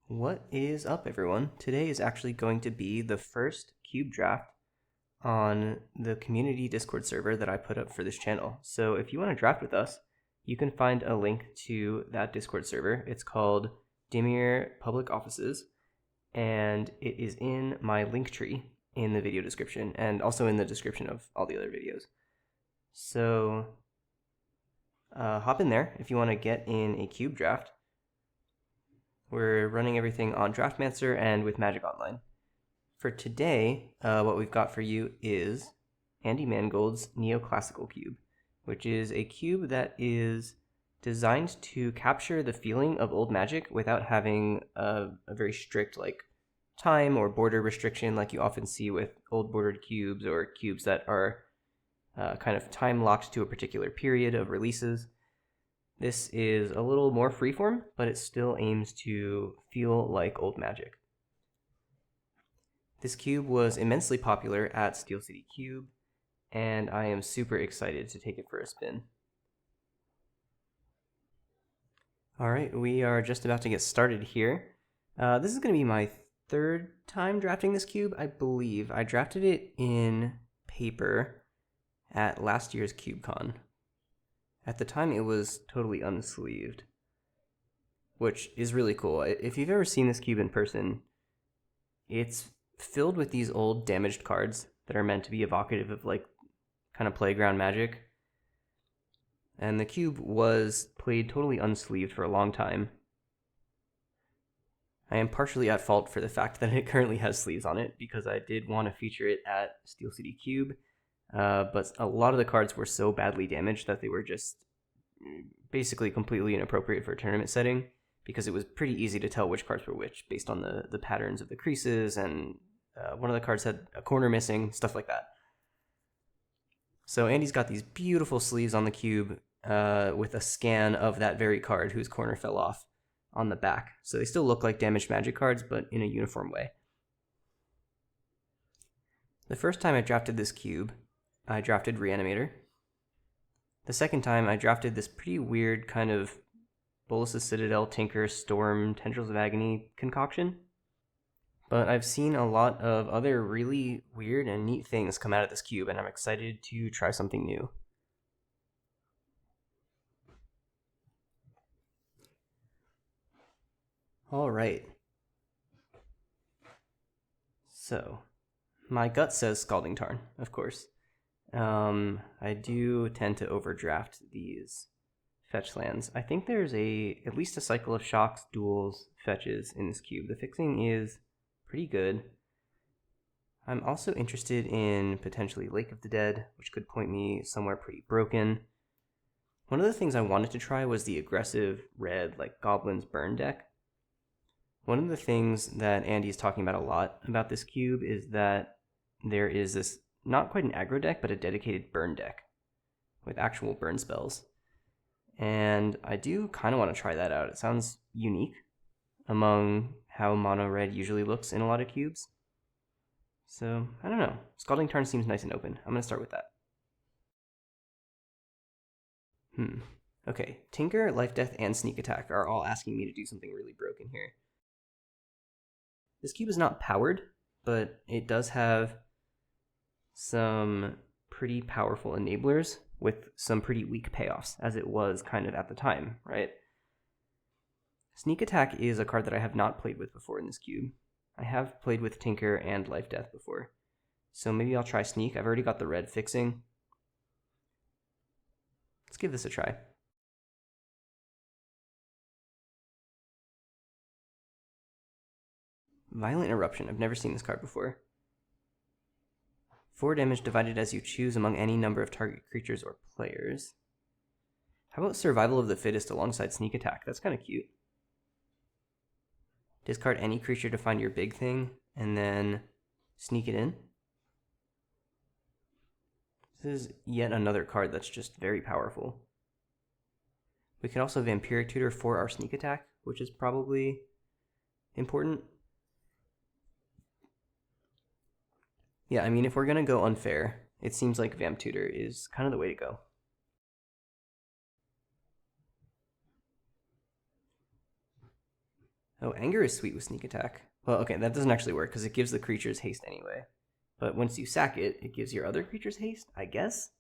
What is up, everyone? Today is actually going to be the first cube draft on the community Discord server that I put up for this channel. So if you want to draft with us, you can find a link to that Discord server. It's called Dimir Public Offices, and it is in my link tree in the video description and also in the description of all the other videos. So hop in there if you want to get in a cube draft. We're running everything on Draftmancer and with Magic Online. For today, what we've got for you is Andy Mangold's Neoclassical Cube, which is a cube that is designed to capture the feeling of old Magic without having a very strict time or border restriction like you often see with old bordered cubes or cubes that are kind of time locked to a particular period of releases. This is a little more freeform, but it still aims to feel like old Magic. This cube was immensely popular at Steel City Cube, and I am super excited to take it for a spin. Alright, we are just about to get started here. This is going to be my third time drafting this cube, I believe. I drafted it in paper at last year's CubeCon. At the time, it was totally unsleeved, which is really cool. If you've ever seen this cube in person, it's filled with these old damaged cards that are meant to be evocative of kind of playground Magic. And the cube was played totally unsleeved for a long time. I am partially at fault for the fact that it currently has sleeves on it because I did want to feature it at Steel City Cube. But a lot of the cards were so badly damaged that they were just basically completely inappropriate for a tournament setting because it was pretty easy to tell which cards were which based on the patterns of the creases, and one of the cards had a corner missing, stuff like that. So Andy's got these beautiful sleeves on the cube with a scan of that very card whose corner fell off on the back. So they still look like damaged Magic cards, but in a uniform way. The first time I drafted this cube, I drafted Reanimator. The second time, I drafted this pretty weird kind of Bolas' Citadel, Tinker, Storm, Tendrils of Agony concoction. But I've seen a lot of other really weird and neat things come out of this cube, and I'm excited to try something new. Alright. So, my gut says Scalding Tarn, of course. I do tend to overdraft these fetch lands. I think there's at least a cycle of shocks, duels, fetches in this cube. The fixing is pretty good. I'm also interested in potentially Lake of the Dead, which could point me somewhere pretty broken. One of the things I wanted to try was the aggressive red, Goblins Burn deck. One of the things that Andy's talking about a lot about this cube is that there is this not quite an aggro deck, but a dedicated burn deck with actual burn spells. And I do kind of want to try that out. It sounds unique among how mono red usually looks in a lot of cubes. So, I don't know. Scalding Tarn seems nice and open. I'm going to start with that. Okay, Tinker, Life Death, and Sneak Attack are all asking me to do something really broken here. This cube is not powered, but it does have some pretty powerful enablers with some pretty weak payoffs, as it was kind of at the time, right? Sneak Attack is a card that I have not played with before in this cube. I have played with Tinker and Life Death before, so maybe I'll try Sneak. I've already got the red fixing. Let's give this a try. Violent Eruption. I've never seen this card before. 4 damage divided as you choose among any number of target creatures or players. How about Survival of the Fittest alongside Sneak Attack? That's kind of cute. Discard any creature to find your big thing, and then sneak it in. This is yet another card that's just very powerful. We can also Vampiric Tutor for our Sneak Attack, which is probably important. Yeah, I mean, if we're going to go unfair, it seems like Vamp Tutor is kind of the way to go. Oh, Anger is sweet with sneak attack. Well, okay, that doesn't actually work because it gives the creatures haste anyway. But once you sack it, it gives your other creatures haste, I guess?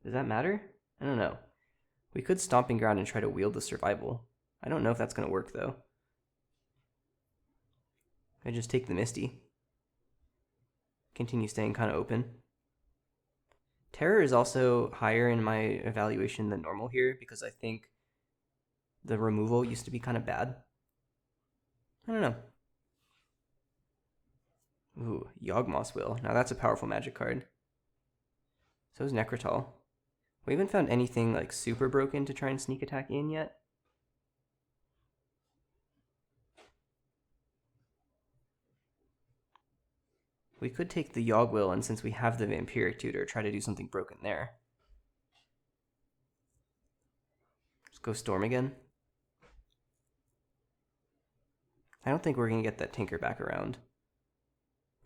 Does that matter? I don't know. We could Stomping Ground and try to wield the survival. I don't know if that's going to work, though. I just take the Misty. Continue staying kind of open. Terror is also higher in my evaluation than normal here because I think the removal used to be kind of bad. I don't know. Ooh, Yawgmoth's Will. Now that's a powerful magic card. So is Necrotal. We haven't found anything like super broken to try and sneak attack in yet. We could take the Yawgwill, and since we have the Vampiric Tutor, try to do something broken there. Let's go Storm again. I don't think we're going to get that Tinker back around.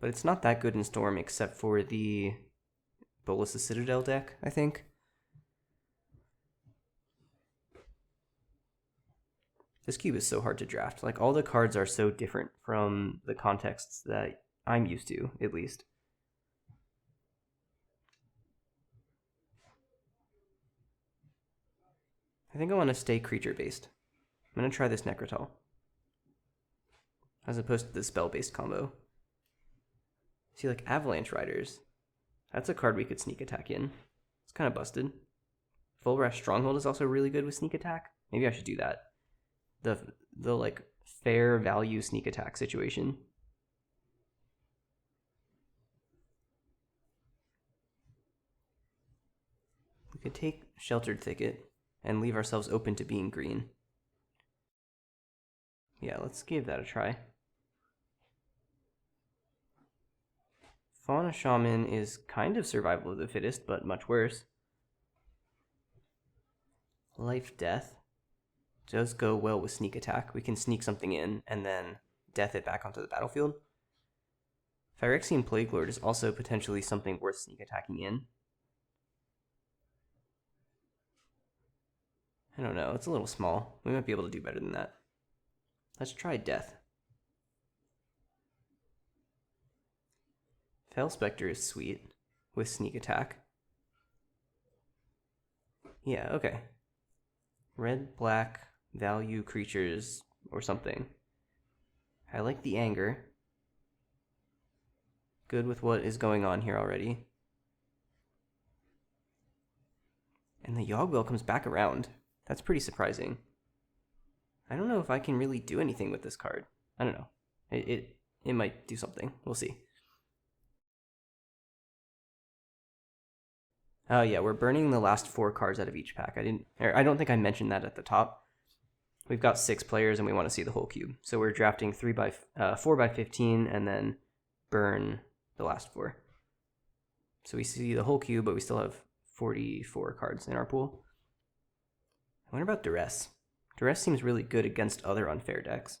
But it's not that good in Storm except for the Bolas' Citadel deck, I think. This cube is so hard to draft. Like, all the cards are so different from the contexts that I'm used to, at least. I think I want to stay creature-based. I'm going to try this Necrotal, as opposed to the spell-based combo. See, like Avalanche Riders. That's a card we could sneak attack in. It's kind of busted. Full Rash Stronghold is also really good with sneak attack. Maybe I should do that. The like fair value sneak attack situation. We could take Sheltered Thicket and leave ourselves open to being green. Yeah, let's give that a try. Fauna Shaman is kind of survival of the fittest, but much worse. Life Death does go well with sneak attack. We can sneak something in and then death it back onto the battlefield. Phyrexian Plague Lord is also potentially something worth sneak attacking in. I don't know, it's a little small. We might be able to do better than that. Let's try Death. Fel Spectre is sweet with sneak attack. Yeah, okay. Red, black, value creatures or something. I like the Anger. Good with what is going on here already. And the Yawgwill comes back around. That's pretty surprising. I don't know if I can really do anything with this card. I don't know. It might do something. We'll see. Yeah, we're burning the last 4 cards out of each pack. I don't think I mentioned that at the top. We've got 6 players and we want to see the whole cube. So we're drafting 4 by 15 and then burn the last 4. So we see the whole cube, but we still have 44 cards in our pool. I wonder about Duress. Duress seems really good against other unfair decks.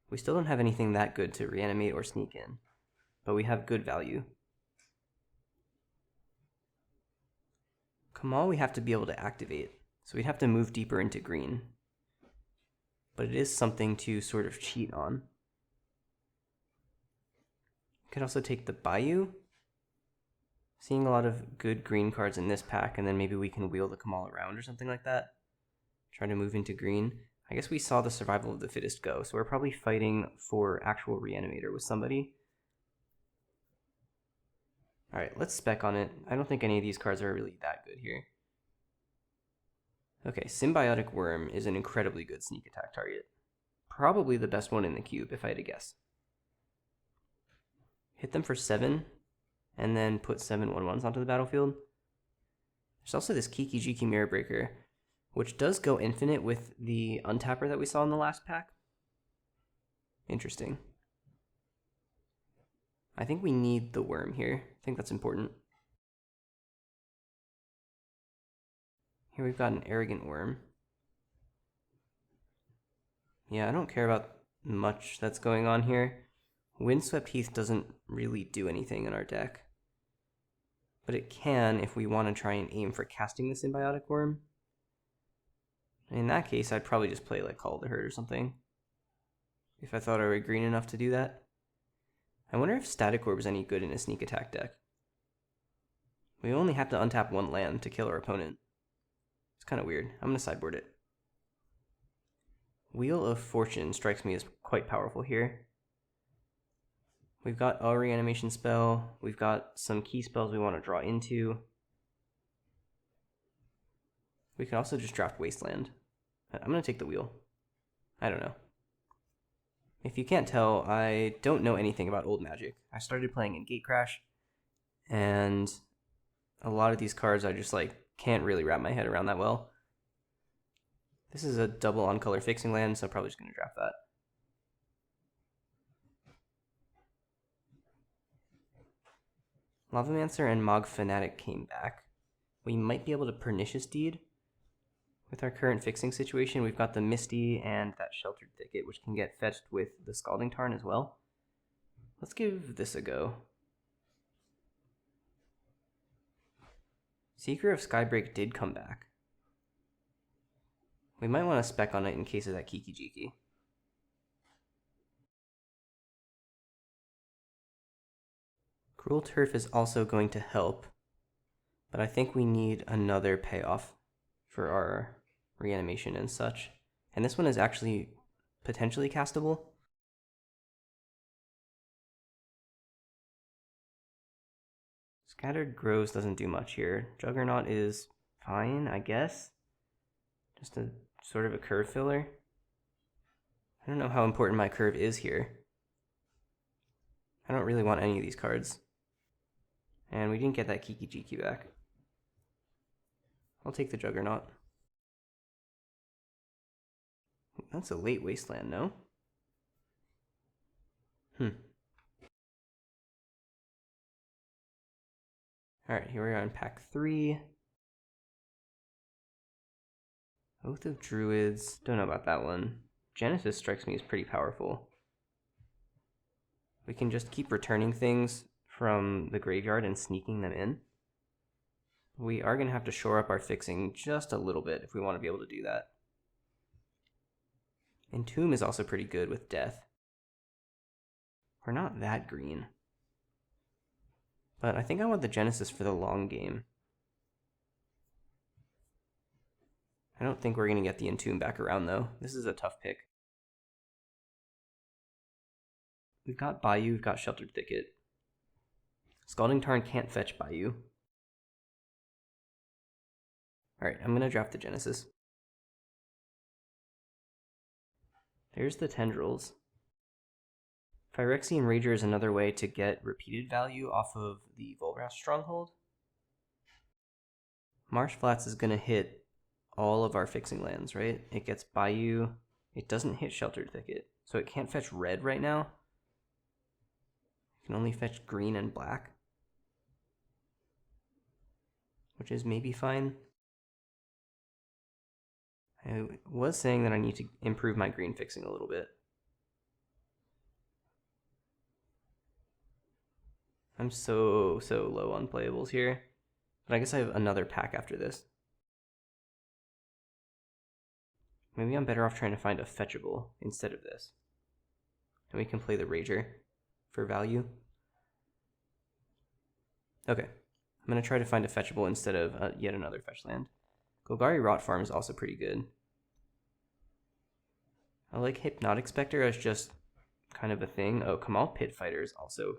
We still don't have anything that good to reanimate or sneak in, but we have good value. Kamal we have to be able to activate, so we'd have to move deeper into green. But it is something to sort of cheat on. Could also take the Bayou. Seeing a lot of good green cards in this pack, and then maybe we can wheel the Kamal around or something like that. Try to move into green. I guess we saw the survival of the fittest go, so we're probably fighting for actual Reanimator with somebody. Alright, let's spec on it. I don't think any of these cards are really that good here. Okay, Symbiotic Worm is an incredibly good sneak attack target. Probably the best one in the cube, if I had to guess. Hit them for 7, and then put 7 1/1s onto the battlefield. There's also this Kiki Jiki Mirror Breaker, which does go infinite with the untapper that we saw in the last pack. Interesting. I think we need the worm here. I think that's important. Here we've got an Arrogant Worm. Yeah, I don't care about much that's going on here. Windswept Heath doesn't really do anything in our deck. But it can if we want to try and aim for casting the Symbiotic Worm. In that case, I'd probably just play like Call of the Herd or something. if I thought I were green enough to do that. I wonder if Static Orb is any good in a sneak attack deck. We only have to untap one land to kill our opponent. It's kind of weird. I'm going to sideboard it. Wheel of Fortune strikes me as quite powerful here. We've got a reanimation spell. We've got some key spells we want to draw into. We could also just draft Wasteland. I'm going to take the wheel. I don't know. If you can't tell, I don't know anything about old Magic. I started playing in Gatecrash, and a lot of these cards I just can't really wrap my head around that well. This is a double on color fixing land, so I'm probably just going to draft that. Lavamancer and Mog Fanatic came back. We might be able to Pernicious Deed. With our current fixing situation, we've got the Misty and that Sheltered Thicket, which can get fetched with the Scalding Tarn as well. Let's give this a go. Seeker of Skybreak did come back. We might want to spec on it in case of that Kiki Jiki. Cruel Turf is also going to help, but I think we need another payoff for our reanimation and such. And this one is actually potentially castable. Scattered Groves doesn't do much here. Juggernaut is fine, I guess. Just a sort of a curve filler. I don't know how important my curve is here. I don't really want any of these cards. And we didn't get that Kiki Jiki back. I'll take the Juggernaut. That's a late Wasteland, no? Alright, here we are in pack 3. Oath of Druids, don't know about that one. Genesis strikes me as pretty powerful. We can just keep returning things from the graveyard and sneaking them in. We are going to have to shore up our fixing just a little bit if we want to be able to do that. Entomb is also pretty good with death. We're not that green. But I think I want the Genesis for the long game. I don't think we're going to get the Entomb back around though. This is a tough pick. We've got Bayou, we've got Sheltered Thicket. Scalding Tarn can't fetch Bayou. Alright, I'm going to draft the Genesis. There's the Tendrils. Phyrexian Rager is another way to get repeated value off of the Volrath Stronghold. Marsh Flats is going to hit all of our fixing lands, right? It gets Bayou. It doesn't hit Sheltered Thicket, so it can't fetch red right now. It can only fetch green and black, which is maybe fine. I was saying that I need to improve my green fixing a little bit. I'm so low on playables here. But I guess I have another pack after this. Maybe I'm better off trying to find a fetchable instead of this. And we can play the Rager for value. Okay, I'm going to try to find a fetchable instead of yet another fetch land. Golgari Rot Farm is also pretty good. I like Hypnotic Spectre as just kind of a thing. Oh, Kamal Pit Fighter is also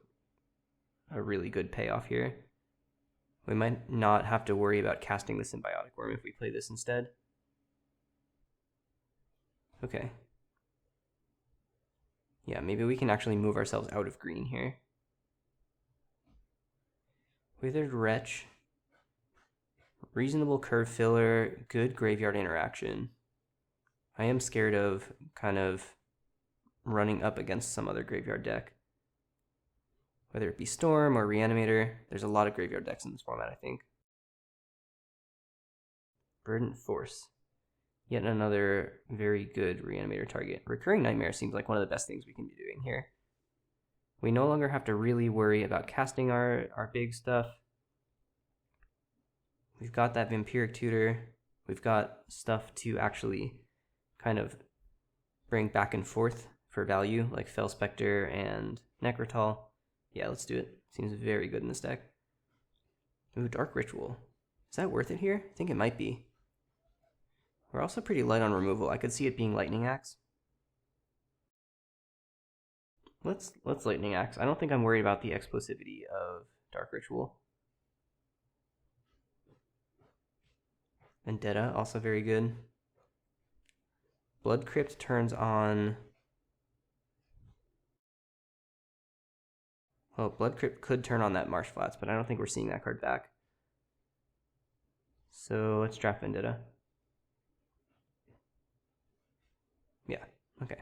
a really good payoff here. We might not have to worry about casting the Symbiotic Worm if we play this instead. Okay. Yeah, maybe we can actually move ourselves out of green here. Withered Wretch. Reasonable curve filler, good graveyard interaction. I am scared of kind of running up against some other graveyard deck. Whether it be Storm or Reanimator, there's a lot of graveyard decks in this format, I think. Verdant Force. Yet another very good Reanimator target. Recurring Nightmare seems like one of the best things we can be doing here. We no longer have to really worry about casting our big stuff. We've got that Vampiric Tutor. We've got stuff to actually kind of bring back and forth for value, like Fel Spectre and Necrotal. Yeah, let's do it. Seems very good in this deck. Ooh, Dark Ritual. Is that worth it here? I think it might be. We're also pretty light on removal. I could see it being Lightning Axe. Let's Lightning Axe. I don't think I'm worried about the explosivity of Dark Ritual. Vendetta, also very good. Blood Crypt turns on... Well, Blood Crypt could turn on that Marsh Flats, but I don't think we're seeing that card back. So let's draft Vendetta. Yeah, okay.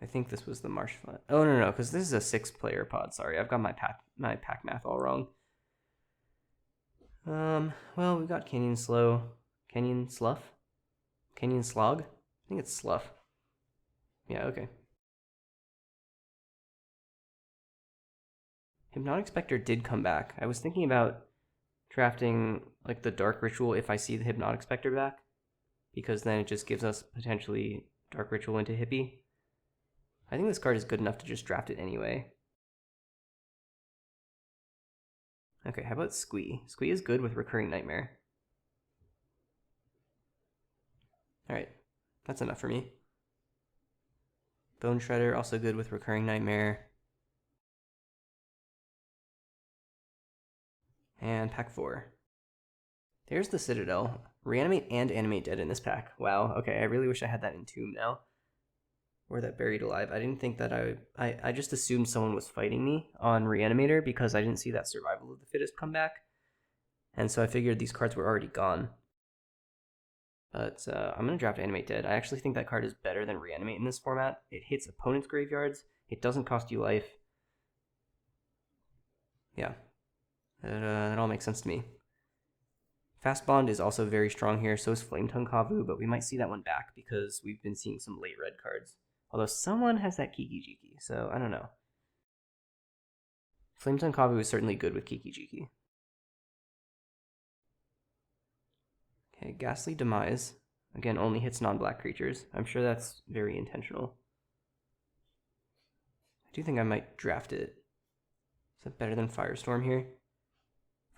I think this was the Marsh Flat. Oh, no, because this is a 6-player pod. Sorry, I've got my pack math all wrong. Well, we've got Canyon Slough. Canyon Slough? Canyon Slog? I think it's Slough. Yeah, okay. Hypnotic Spectre did come back. I was thinking about drafting like the Dark Ritual if I see the Hypnotic Spectre back, because then it just gives us potentially Dark Ritual into Hippie. I think this card is good enough to just draft it anyway. Okay, how about Squee? Squee is good with Recurring Nightmare. Alright, that's enough for me. Bone Shredder, also good with Recurring Nightmare. And pack 4. There's the Citadel. Reanimate and Animate Dead in this pack. Wow, okay, I really wish I had that in Tomb now. Or that Buried Alive. I didn't think that I just assumed someone was fighting me on Reanimator because I didn't see that Survival of the Fittest come back. And so I figured these cards were already gone. But I'm going to draft Animate Dead. I actually think that card is better than Reanimate in this format. It hits opponents' graveyards. It doesn't cost you life. Yeah, that all makes sense to me. Fast Bond is also very strong here, so is Flametongue Kavu, but we might see that one back because we've been seeing some late red cards. Although someone has that Kiki Jiki, so I don't know. Flametongue Kavu is certainly good with Kiki Jiki. Okay, Ghastly Demise. Again, only hits non-black creatures. I'm sure that's very intentional. I do think I might draft it. Is that better than Firestorm here?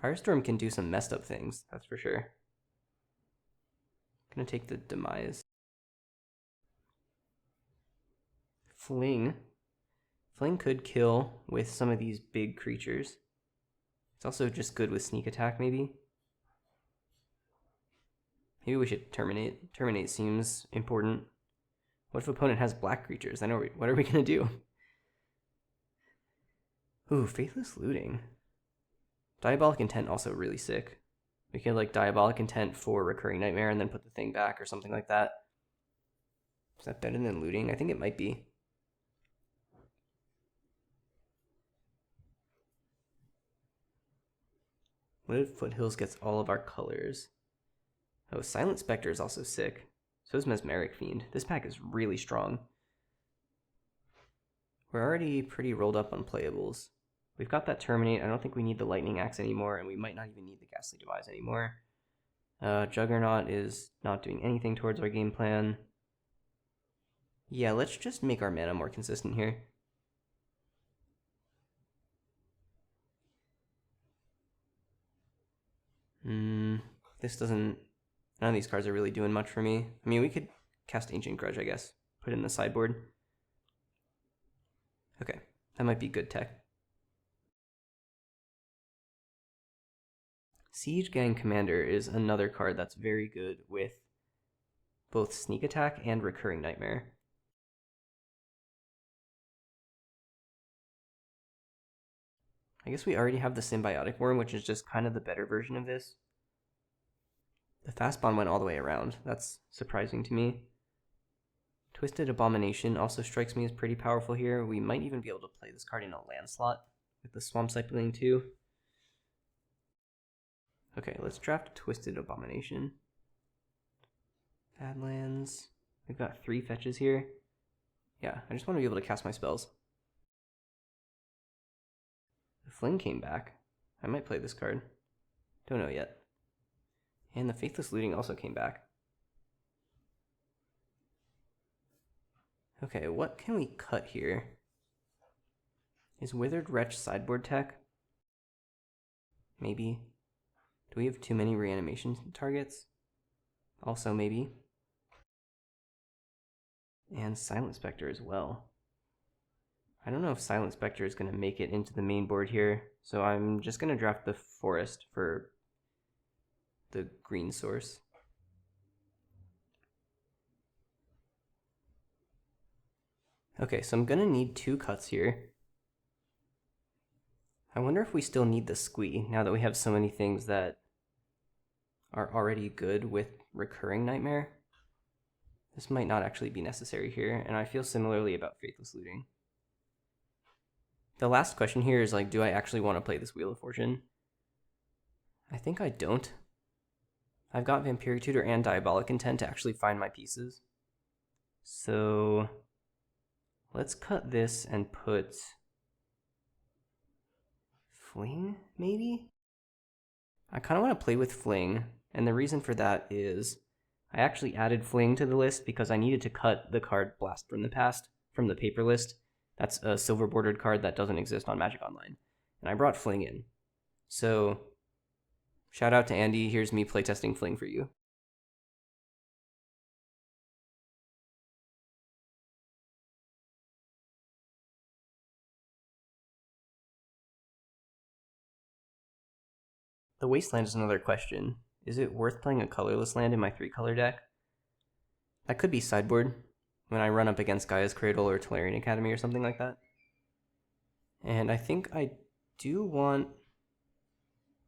Firestorm can do some messed up things, that's for sure. I'm gonna take the Demise. Fling. Fling could kill with some of these big creatures. It's also just good with Sneak Attack, maybe. Maybe we should Terminate. Terminate seems important. What if opponent has black creatures? Then what are we gonna do? Ooh, Faithless Looting. Diabolic Intent also really sick. We could like Diabolic Intent for Recurring Nightmare and then put the thing back or something like that. Is that better than Looting? I think it might be. What if Foothills gets all of our colors? Oh, Silent Spectre is also sick. So is Mesmeric Fiend. This pack is really strong. We're already pretty rolled up on playables. We've got that Terminate. I don't think we need the Lightning Axe anymore, and we might not even need the Ghastly Demise anymore. Juggernaut is not doing anything towards our game plan. Yeah, let's just make our mana more consistent here. This doesn't... None of these cards are really doing much for me. I mean, we could cast Ancient Grudge, I guess. Put it in the sideboard. Okay, that might be good tech. Siege Gang Commander is another card that's very good with both Sneak Attack and Recurring Nightmare. I guess we already have the Symbiotic Worm, which is just kind of the better version of this. The Fast Bond went all the way around. That's surprising to me. Twisted Abomination also strikes me as pretty powerful here. We might even be able to play this card in a land slot with the Swamp Cycling too. Okay, let's draft Twisted Abomination. Badlands. We've got 3 fetches here. Yeah, I just want to be able to cast my spells. The Fling came back. I might play this card. Don't know yet. And the Faithless Looting also came back. Okay, what can we cut here? Is Withered Wretch sideboard tech? Maybe. Do we have too many reanimation targets? Also, maybe. And Silent Spectre as well. I don't know if Silent Spectre is going to make it into the main board here, so I'm just going to draft the Forest for the green source. Okay, so I'm going to need 2 cuts here. I wonder if we still need the Squee, now that we have so many things that are already good with Recurring Nightmare. This might not actually be necessary here, and I feel similarly about Faithless Looting. The last question here is like, do I actually want to play this Wheel of Fortune? I think I don't. I've got Vampiric Tutor and Diabolic Intent to actually find my pieces. So let's cut this and put Fling, maybe? I kind of want to play with Fling, and the reason for that is I actually added Fling to the list because I needed to cut the card Blast from the Past from the paper list. That's a silver bordered card that doesn't exist on Magic Online. And I brought Fling in. So, shout out to Andy. Here's me playtesting Fling for you. The Wasteland is another question. Is it worth playing a colorless land in my 3-color deck? That could be sideboard, when I run up against Gaia's Cradle or Tolarian Academy or something like that. And I think I do want...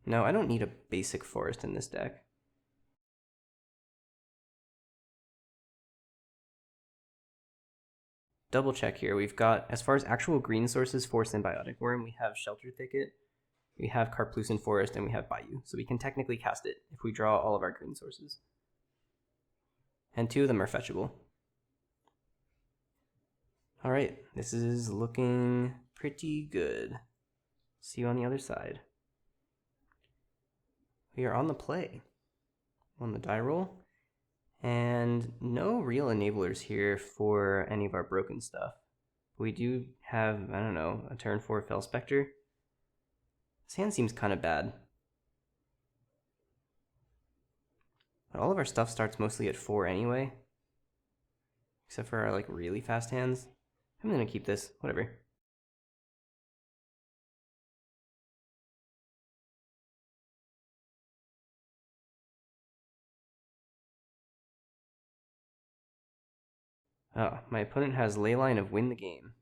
No, I don't need a basic forest in this deck. Double check here. We've got, as far as actual green sources for Symbiotic Worm, we have Shelter Thicket, we have Karplusan Forest, and we have Bayou. So we can technically cast it if we draw all of our green sources. And 2 of them are fetchable. Alright, this is looking pretty good. See you on the other side. We are on the play. On the die roll. And no real enablers here for any of our broken stuff. We do have, I don't know, a turn 4 Fell Spectre. This hand seems kind of bad. But all of our stuff starts mostly at 4 anyway. Except for our like really fast hands. I'm gonna keep this, whatever. Oh, my opponent has Leyline of Win the Game.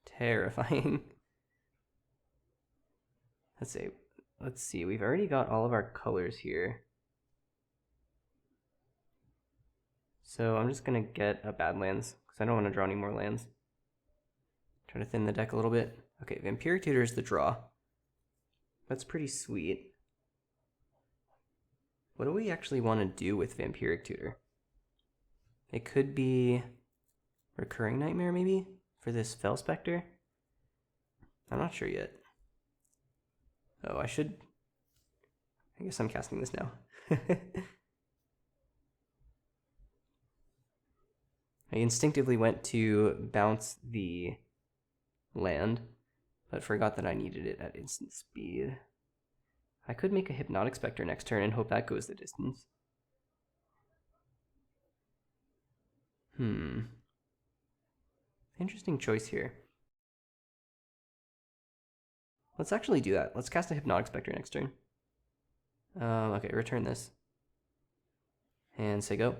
Terrifying. Let's see, we've already got all of our colors here. So I'm just gonna get a Badlands, because I don't want to draw any more lands. Try to thin the deck a little bit. Okay, Vampiric Tutor is the draw. That's pretty sweet. What do we actually want to do with Vampiric Tutor? It could be Recurring Nightmare, maybe? For this Fell Spectre? I'm not sure yet. Oh, I guess I'm casting this now. I instinctively went to bounce the land, but forgot that I needed it at instant speed. I could make a Hypnotic Spectre next turn and hope that goes the distance. Interesting choice here. Let's actually do that. Let's cast a Hypnotic Spectre next turn. Okay, return this. And say go.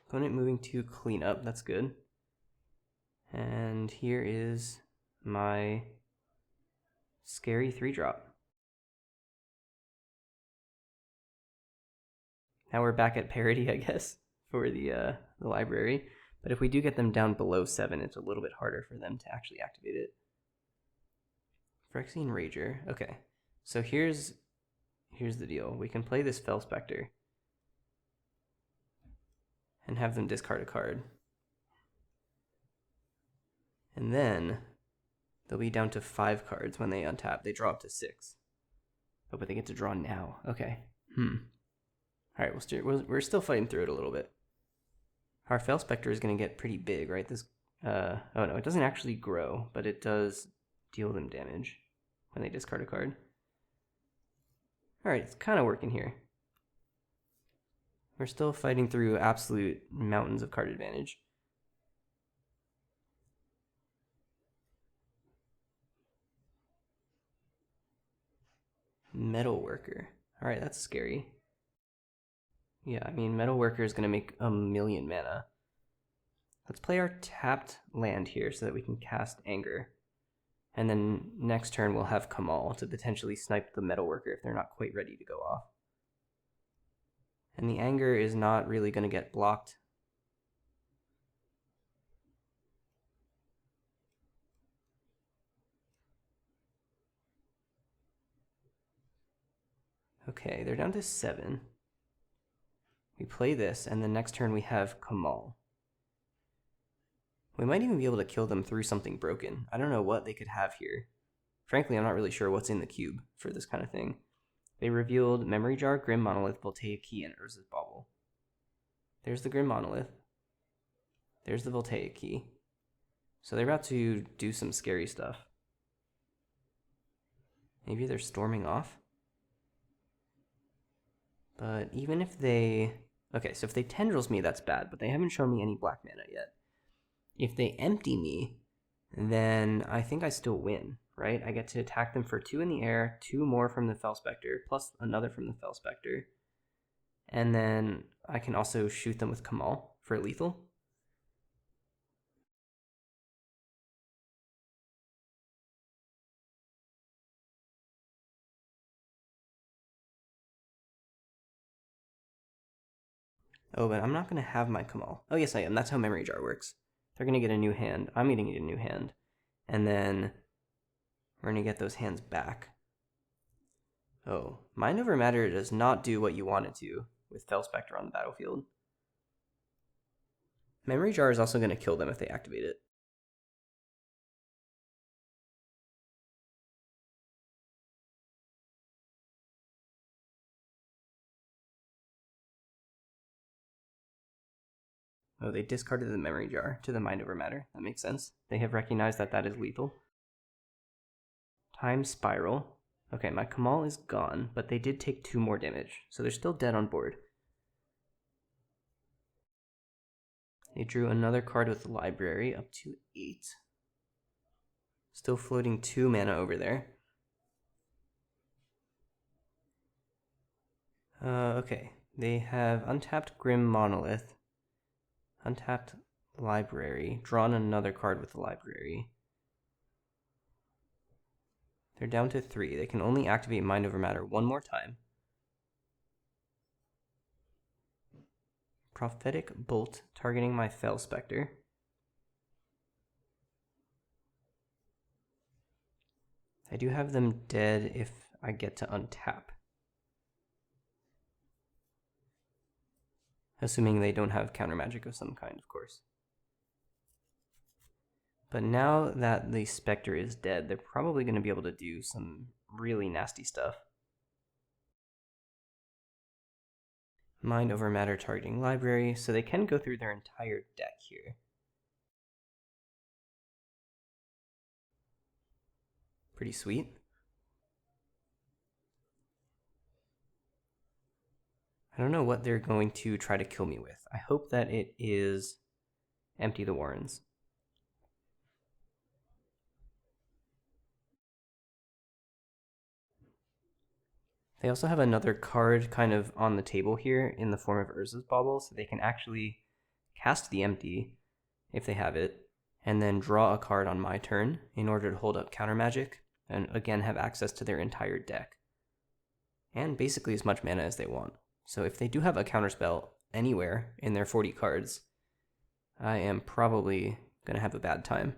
Opponent moving to clean up, that's good. And here is my scary 3-drop. Now we're back at parity, I guess, for the library. But if we do get them down below 7, it's a little bit harder for them to actually activate it. Phyrexian Rager. Okay, so here's the deal. We can play this Fell Spectre and have them discard a card. And then they'll be down to 5 cards when they untap. They draw up to 6. Oh, but they get to draw now. Okay. Alright, we're still fighting through it a little bit. Our Fel Spectre is going to get pretty big, right? This, oh no, it doesn't actually grow, but it does deal them damage when they discard a card. Alright, it's kind of working here. We're still fighting through absolute mountains of card advantage. Metalworker. Alright, that's scary. Yeah, I mean, Metalworker is going to make 1,000,000 mana. Let's play our tapped land here so that we can cast Anger. And then next turn we'll have Kamal to potentially snipe the Metalworker if they're not quite ready to go off. And the Anger is not really going to get blocked. Okay, they're down to 7. We play this, and then next turn we have Kamal. We might even be able to kill them through something broken. I don't know what they could have here. Frankly, I'm not really sure what's in the cube for this kind of thing. They revealed Memory Jar, Grim Monolith, Voltaic Key, and Urza's Bauble. There's the Grim Monolith. There's the Voltaic Key. So they're about to do some scary stuff. Maybe they're storming off? But even if they... Okay, so if they Tendrils me, that's bad, but they haven't shown me any black mana yet. If they empty me, then I think I still win, right? I get to attack them for 2 in the air, 2 more from the Fel Spectre, plus another from the Fel Spectre. And then I can also shoot them with Kamal for lethal. Oh, but I'm not going to have my Kamal. Oh, yes, I am. That's how Memory Jar works. They're going to get a new hand. I'm going to get a new hand. And then we're going to get those hands back. Oh, Mind Over Matter does not do what you want it to with Fel Spectre on the battlefield. Memory Jar is also going to kill them if they activate it. Oh, they discarded the Memory Jar to the Mind Over Matter. That makes sense. They have recognized that that is lethal. Time Spiral. Okay, my Kamal is gone, but they did take 2 more damage, so they're still dead on board. They drew another card with the Library, up to 8. Still floating 2 mana over there. Okay, they have untapped Grim Monolith, untapped Library, drawn another card with the Library. They're down to 3. They can only activate Mind Over Matter 1 more time. Prophetic Bolt, targeting my Fel Spectre. I do have them dead if I get to untap. Assuming they don't have counter magic of some kind, of course. But now that the Spectre is dead, they're probably going to be able to do some really nasty stuff. Mind Over Matter targeting Library, so they can go through their entire deck here. Pretty sweet. I don't know what they're going to try to kill me with. I hope that it is Empty the Warrens. They also have another card kind of on the table here in the form of Urza's Bauble, so they can actually cast the Empty, if they have it, and then draw a card on my turn in order to hold up counter magic, and again have access to their entire deck. And basically as much mana as they want. So if they do have a counterspell anywhere in their 40 cards, I am probably going to have a bad time.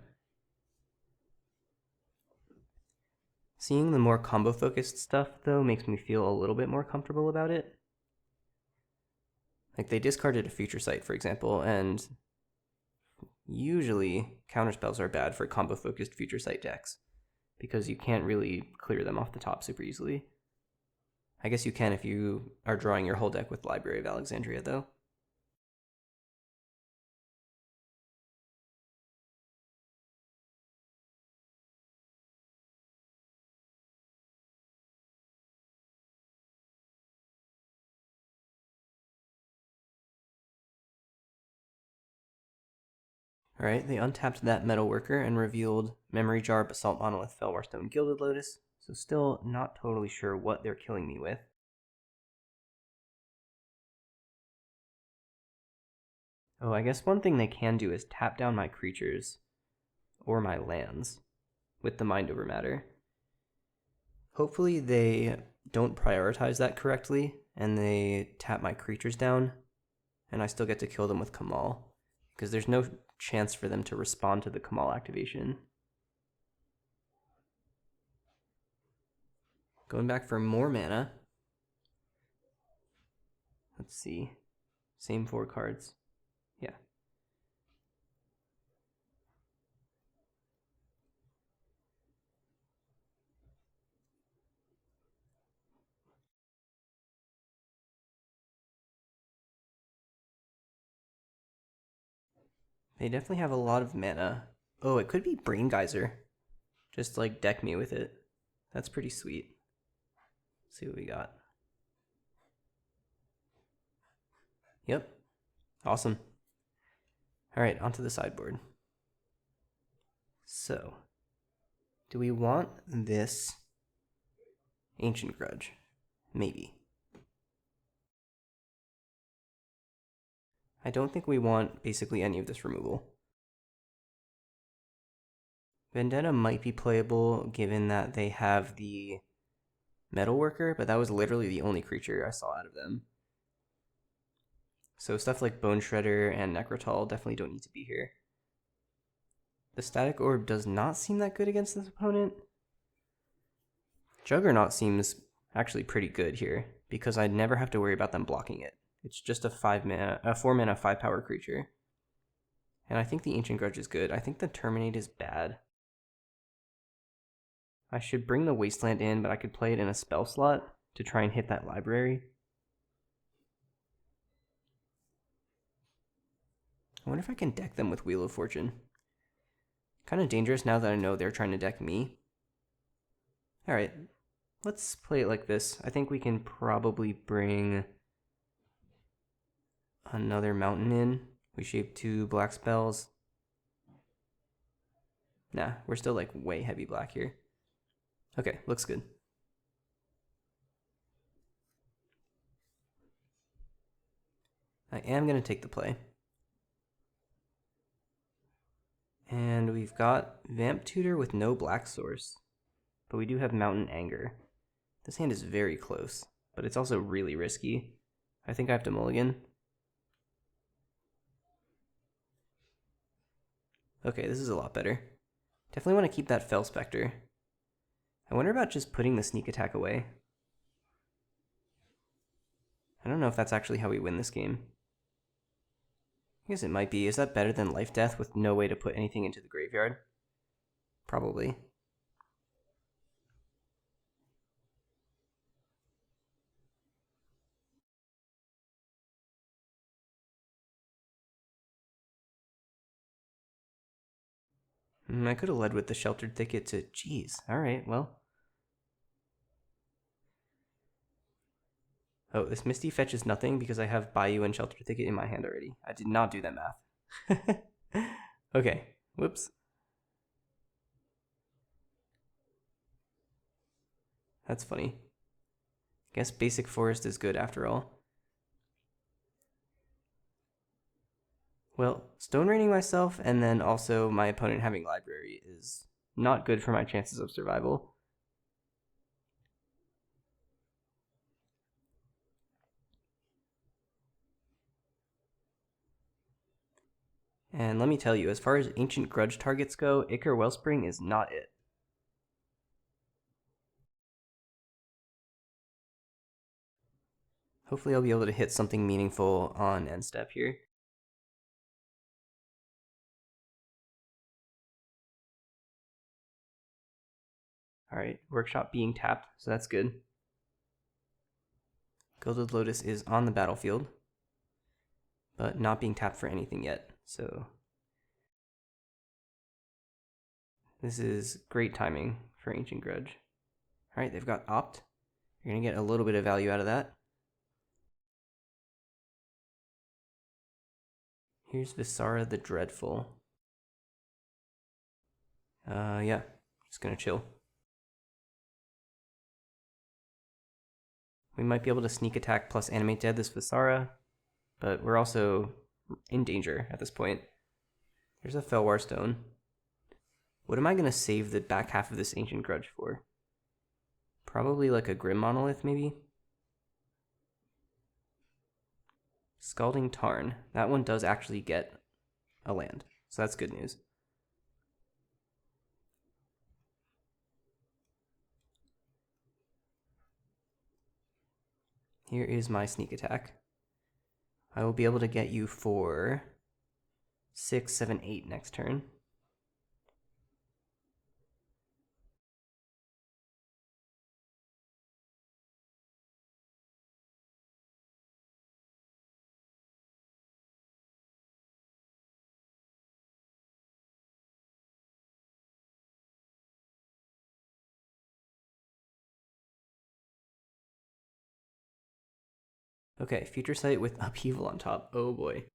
Seeing the more combo-focused stuff, though, makes me feel a little bit more comfortable about it. Like, they discarded a Future Sight, for example, and usually counterspells are bad for combo-focused Future Sight decks, because you can't really clear them off the top super easily. I guess you can if you are drawing your whole deck with Library of Alexandria, though. Alright, they untapped that Metalworker and revealed Memory Jar, Basalt Monolith, Felwarstone, Gilded Lotus, so still not totally sure what they're killing me with. Oh, I guess one thing they can do is tap down my creatures or my lands with the Mind Over Matter. Hopefully they don't prioritize that correctly and they tap my creatures down and I still get to kill them with Kamal, because there's no chance for them to respond to the Kamal activation. Going back for more mana. Let's see. Same 4 cards. Yeah. They definitely have a lot of mana. Oh, it could be Brain Geyser. Just like deck me with it. That's pretty sweet. Let's see what we got. Yep. Awesome. Alright, onto the sideboard. So, do we want this Ancient Grudge? Maybe. I don't think we want basically any of this removal. Vendetta might be playable given that they have the Metalworker, but that was literally the only creature I saw out of them. So stuff like Bone Shredder and Necrotal definitely don't need to be here. The Static Orb does not seem that good against this opponent. Juggernaut seems actually pretty good here, because I'd never have to worry about them blocking it. It's just a 4 mana 5 power creature. And I think the Ancient Grudge is good. I think the Terminate is bad. I should bring the Wasteland in, but I could play it in a spell slot to try and hit that library. I wonder if I can deck them with Wheel of Fortune. Kind of dangerous now that I know they're trying to deck me. Alright, let's play it like this. I think we can probably bring another mountain in. We shape 2 black spells. Nah, we're still like way heavy black here. Okay, looks good. I am going to take the play. And we've got Vamp Tutor with no black source. But we do have Mountain Anger. This hand is very close, but it's also really risky. I think I have to mulligan. Okay, this is a lot better. Definitely want to keep that Fel Spectre. I wonder about just putting the sneak attack away. I don't know if that's actually how we win this game. I guess it might be. Is that better than Life Death with no way to put anything into the graveyard? Probably. I could have led with the Sheltered Thicket to... Jeez. Alright, well. Oh, this Misty fetches nothing because I have Bayou and Sheltered Thicket in my hand already. I did not do that math. Okay. Whoops. That's funny. Guess Basic Forest is good after all. Well, Stone Raining myself and then also my opponent having Library is not good for my chances of survival. And let me tell you, as far as Ancient Grudge targets go, Ichor Wellspring is not it. Hopefully I'll be able to hit something meaningful on end step here. Alright, Workshop being tapped, so that's good. Gilded Lotus is on the battlefield, but not being tapped for anything yet. So this is great timing for Ancient Grudge. All right, they've got Opt. You're going to get a little bit of value out of that. Here's Visara the Dreadful. Yeah, just going to chill. We might be able to sneak attack plus animate dead this Visara, but we're also in danger at this point. There's a Felwar Stone. What am I going to save the back half of this Ancient Grudge for? Probably like a Grim Monolith, maybe? Scalding Tarn. That one does actually get a land, so that's good news. Here is my sneak attack. I will be able to get you for 6, 7, 8 next turn. Okay, Future Sight with Upheaval on top. Oh boy.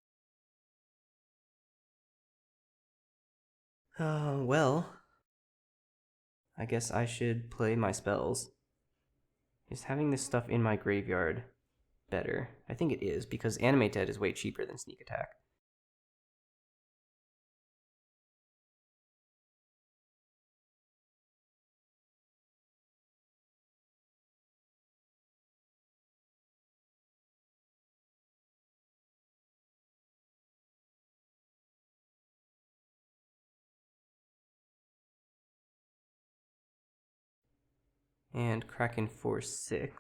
Well, I guess I should play my spells. Is having this stuff in my graveyard better? I think it is, because Animate Dead is way cheaper than Sneak Attack. And Kraken for 6.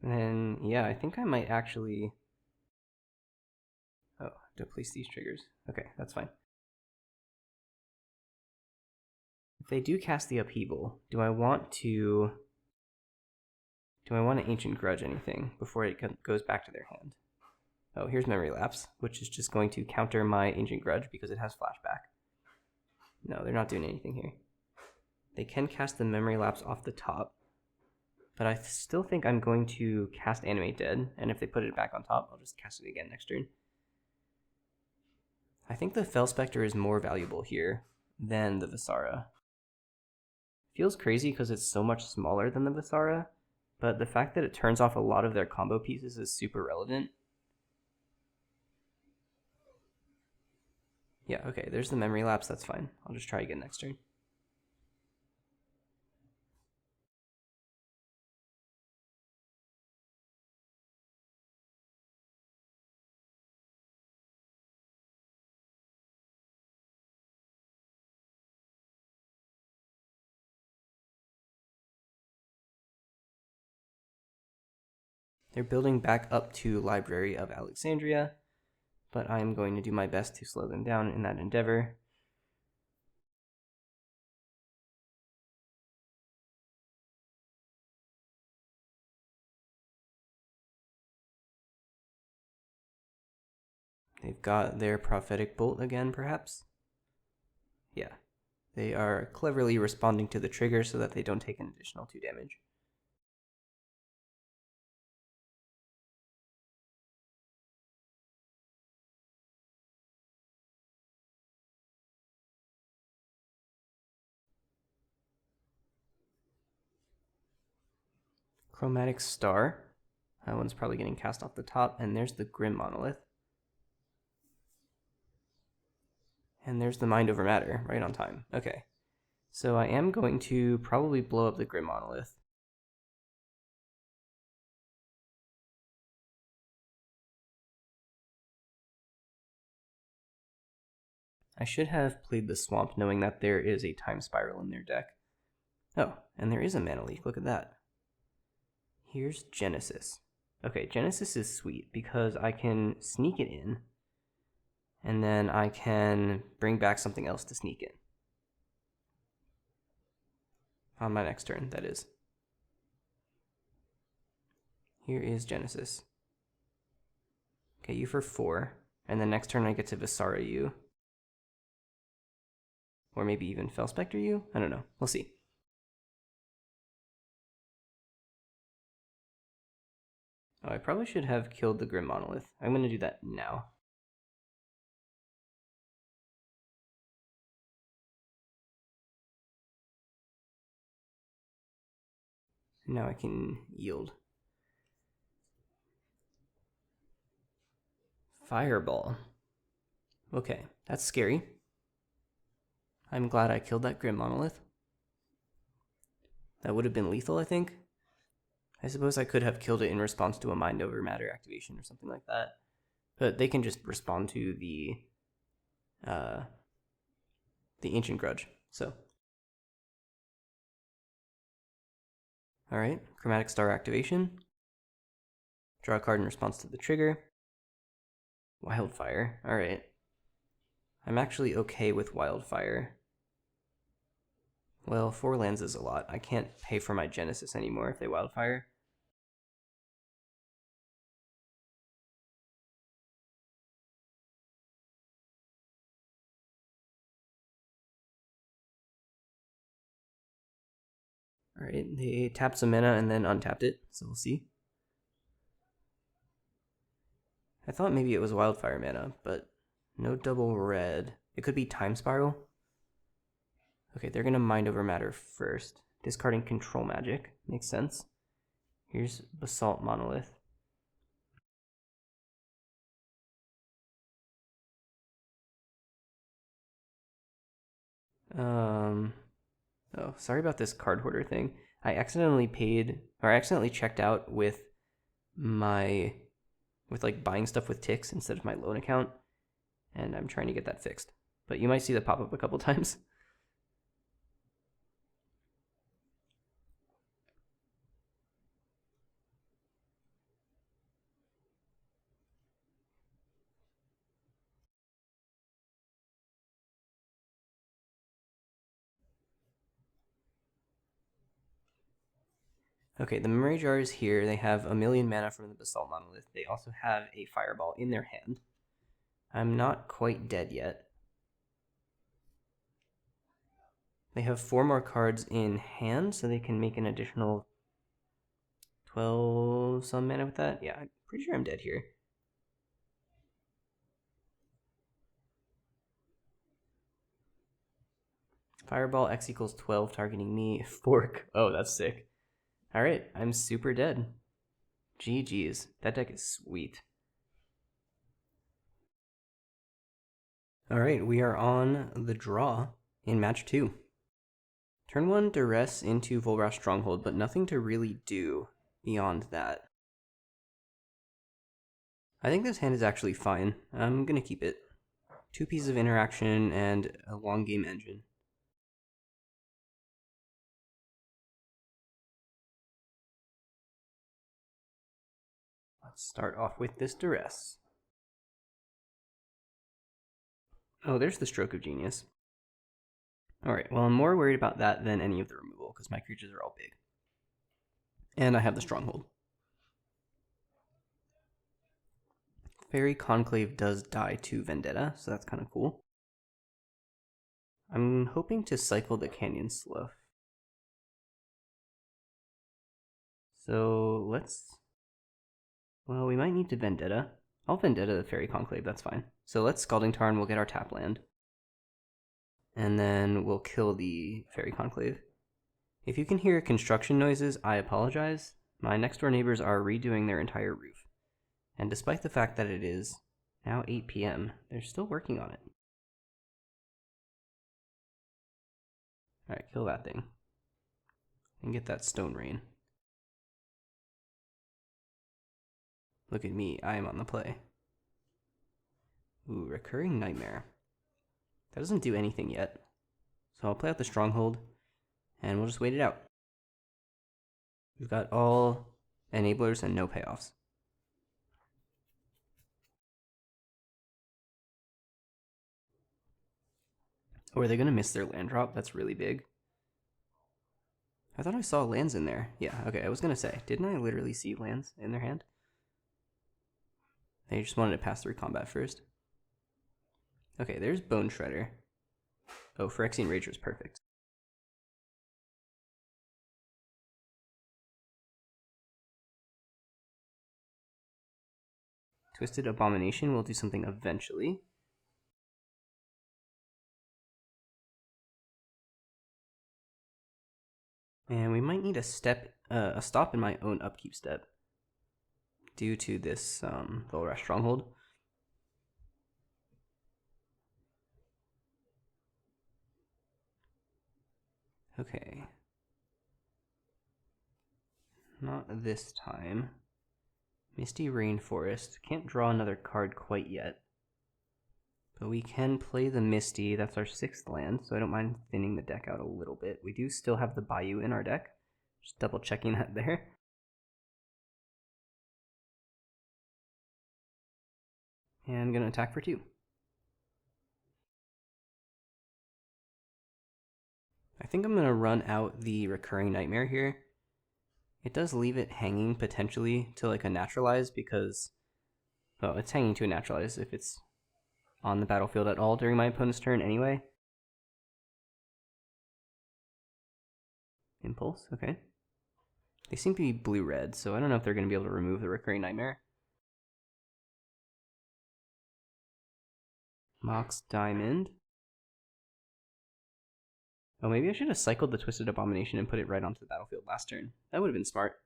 And then, yeah, I think I might actually... Oh, to place these triggers. Okay, that's fine. If they do cast the Upheaval, do I want to Ancient Grudge anything before it goes back to their hand? Oh, here's Memory Lapse, which is just going to counter my Ancient Grudge because it has Flashback. No, they're not doing anything here. They can cast the Memory Lapse off the top, but I still think I'm going to cast Animate Dead, and if they put it back on top, I'll just cast it again next turn. I think the Fel Spectre is more valuable here than the Visara. Feels crazy because it's so much smaller than the Visara, but the fact that it turns off a lot of their combo pieces is super relevant. Yeah, okay, there's the Memory Lapse, that's fine. I'll just try again next turn. They're building back up to Library of Alexandria, but I'm going to do my best to slow them down in that endeavor. They've got their Prophetic Bolt again, perhaps? Yeah. They are cleverly responding to the trigger so that they don't take an additional 2 damage. Chromatic Star. That one's probably getting cast off the top, and there's the Grim Monolith. And there's the Mind Over Matter, right on time. Okay. So I am going to probably blow up the Grim Monolith. I should have played the Swamp knowing that there is a Time Spiral in their deck. Oh, and there is a Mana Leak, look at that. Here's Genesis. Okay, Genesis is sweet because I can sneak it in, And then I can bring back something else to sneak in. On my next turn, that is. Here is Genesis. Okay, you for 4. And then next turn I get to Visara you. Or maybe even Felspector you? I don't know. We'll see. Oh, I probably should have killed the Grim Monolith. I'm going to do that now. Now I can yield. Fireball. Okay, that's scary. I'm glad I killed that Grim Monolith. That would have been lethal, I think. I suppose I could have killed it in response to a Mind Over Matter activation or something like that. But they can just respond to the Ancient Grudge, so. Alright, Chromatic Star activation. Draw a card in response to the trigger. Wildfire, alright. I'm actually okay with Wildfire. Well, 4 lands is a lot. I can't pay for my Genesis anymore if they Wildfire. Alright, they tapped some mana and then untapped it, so we'll see. I thought maybe it was Wildfire mana, but no double red. It could be Time Spiral. Okay, they're gonna Mind Over Matter first. Discarding Control Magic. Makes sense. Here's Basalt Monolith. Oh, sorry about this card hoarder thing. I accidentally checked out with like buying stuff with ticks instead of my loan account, and I'm trying to get that fixed. But you might see that pop up a couple times. Okay, the memory jar is here. They have 1,000,000 mana from the Basalt Monolith. They also have a Fireball in their hand. I'm not quite dead yet. They have 4 more cards in hand, so they can make an additional 12 some mana with that. Yeah, I'm pretty sure I'm dead here. Fireball, X equals 12, targeting me. Fork. Oh, that's sick. Alright, I'm super dead. GG's. That deck is sweet. Alright, we are on the draw in match 2. Turn 1, Duress into Volrath Stronghold, but nothing to really do beyond that. I think this hand is actually fine. I'm gonna keep it. 2 pieces of interaction and a long game engine. Let's start off with this Duress. Oh, there's the Stroke of Genius. Alright, well, I'm more worried about that than any of the removal, because my creatures are all big. And I have the Stronghold. Fairy Conclave does die to Vendetta, so that's kind of cool. I'm hoping to cycle the Canyon Slough. So well, we might need to Vendetta. I'll Vendetta the Fairy Conclave, that's fine. So let's Scalding Tarn, we'll get our tap land. And then we'll kill the Fairy Conclave. If you can hear construction noises, I apologize. My next door neighbors are redoing their entire roof. And despite the fact that it is now 8 p.m., they're still working on it. Alright, kill that thing. And get that Stone Rain. Look at me, I am on the play. Ooh, Recurring Nightmare. That doesn't do anything yet. So I'll play out the Stronghold, and we'll just wait it out. We've got all enablers and no payoffs. Or are they going to miss their land drop? That's really big. I thought I saw lands in there. Yeah, okay, I was going to say, didn't I literally see lands in their hand? They just wanted to pass through combat first. Okay, there's Bone Shredder. Oh, Phyrexian Rager is perfect. Twisted Abomination will do something eventually. And we might need a stop in my own upkeep step due to this Volrash Stronghold. Okay. Not this time. Misty Rainforest. Can't draw another card quite yet. But we can play the Misty. That's our 6th land, so I don't mind thinning the deck out a little bit. We do still have the Bayou in our deck. Just double checking that there. And I'm going to attack for 2. I think I'm going to run out the Recurring Nightmare here. It does leave it hanging potentially to like a Naturalize because, well, it's hanging to a Naturalize if it's on the battlefield at all during my opponent's turn anyway. Impulse, okay. They seem to be blue-red, so I don't know if they're going to be able to remove the Recurring Nightmare. Mox Diamond. Oh, maybe I should have cycled the Twisted Abomination and put it right onto the battlefield last turn. That would have been smart.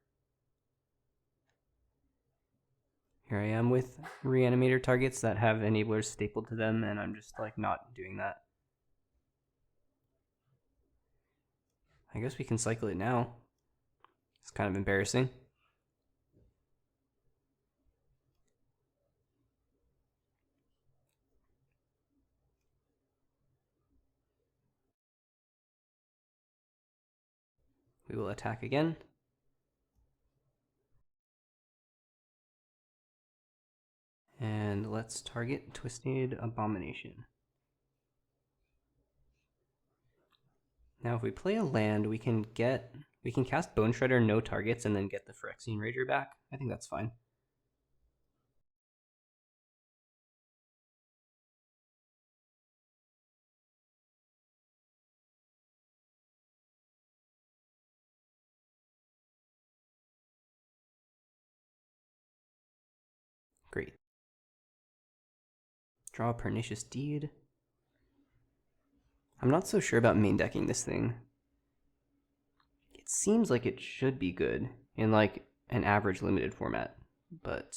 Here I am with Reanimator targets that have enablers stapled to them, and I'm just like not doing that. I guess we can cycle it now. It's kind of embarrassing. We will attack again. And let's target Twisted Abomination. Now if we play a land, we can cast Bone Shredder, no targets, and then get the Phyrexian Rager back. I think that's fine. Great. Draw a Pernicious Deed. I'm not so sure about main decking this thing. It seems like it should be good in like an average limited format, but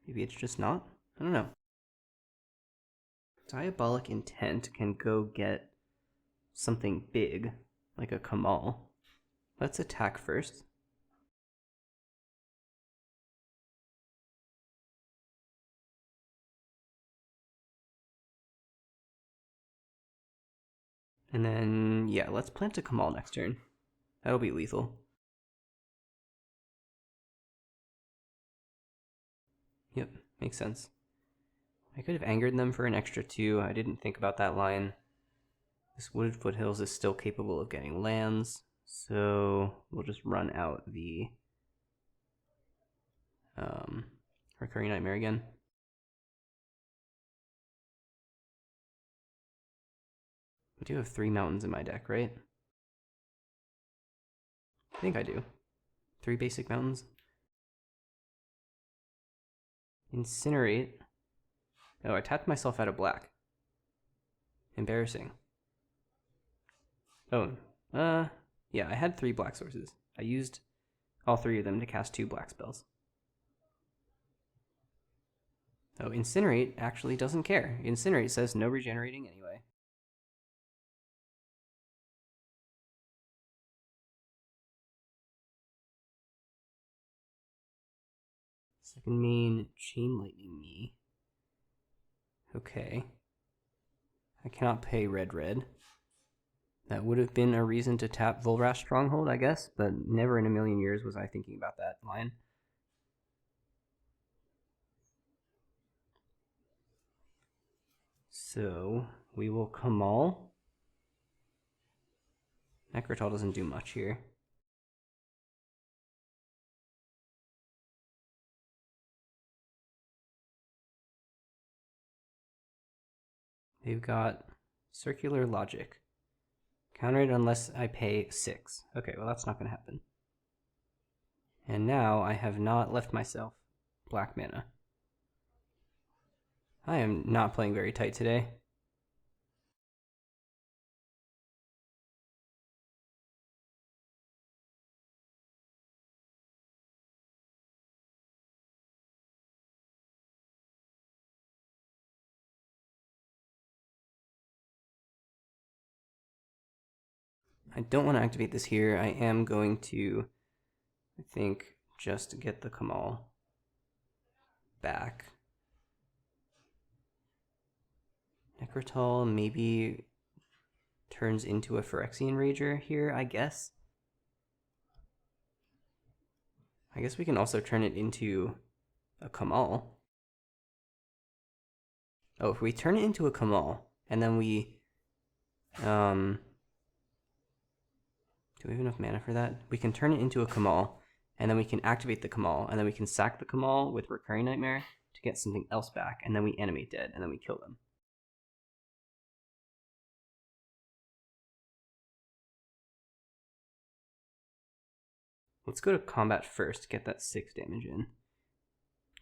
maybe it's just not. I don't know. Diabolic Intent can go get something big, like a Kamal. Let's attack first. And then, yeah, let's plant a Kamal next turn. That'll be lethal. Yep, makes sense. I could have angered them for an extra 2. I didn't think about that line. This Wooded Foothills is still capable of getting lands, so we'll just run out the Recurring Nightmare again. I do have 3 mountains in my deck, right? I think I do. 3 basic mountains. Incinerate. Oh, I tapped myself out of black. Embarrassing. Oh, yeah, I had 3 black sources. I used all 3 of them to cast 2 black spells. Oh, Incinerate actually doesn't care. Incinerate says no regenerating anyway. Second main, Chain Lightning me. Okay. I cannot pay red. That would have been a reason to tap Volrash Stronghold, I guess, but never in a million years was I thinking about that line. So we will Kamal. Necrotal doesn't do much here. They've got Circular Logic. Counter it unless I pay 6. Okay, well that's not going to happen. And now I have not left myself black mana. I am not playing very tight today. I don't want to activate this here. I am going to, I think, just get the Kamal back. Necrotal maybe turns into a Phyrexian Rager here, I guess. I guess we can also turn it into a Kamal. Oh, if we turn it into a Kamal, and then we, do we have enough mana for that? We can turn it into a Kamal, and then we can activate the Kamal, and then we can sack the Kamal with Recurring Nightmare to get something else back, and then we animate dead, and then we kill them. Let's go to combat first, get that 6 damage in.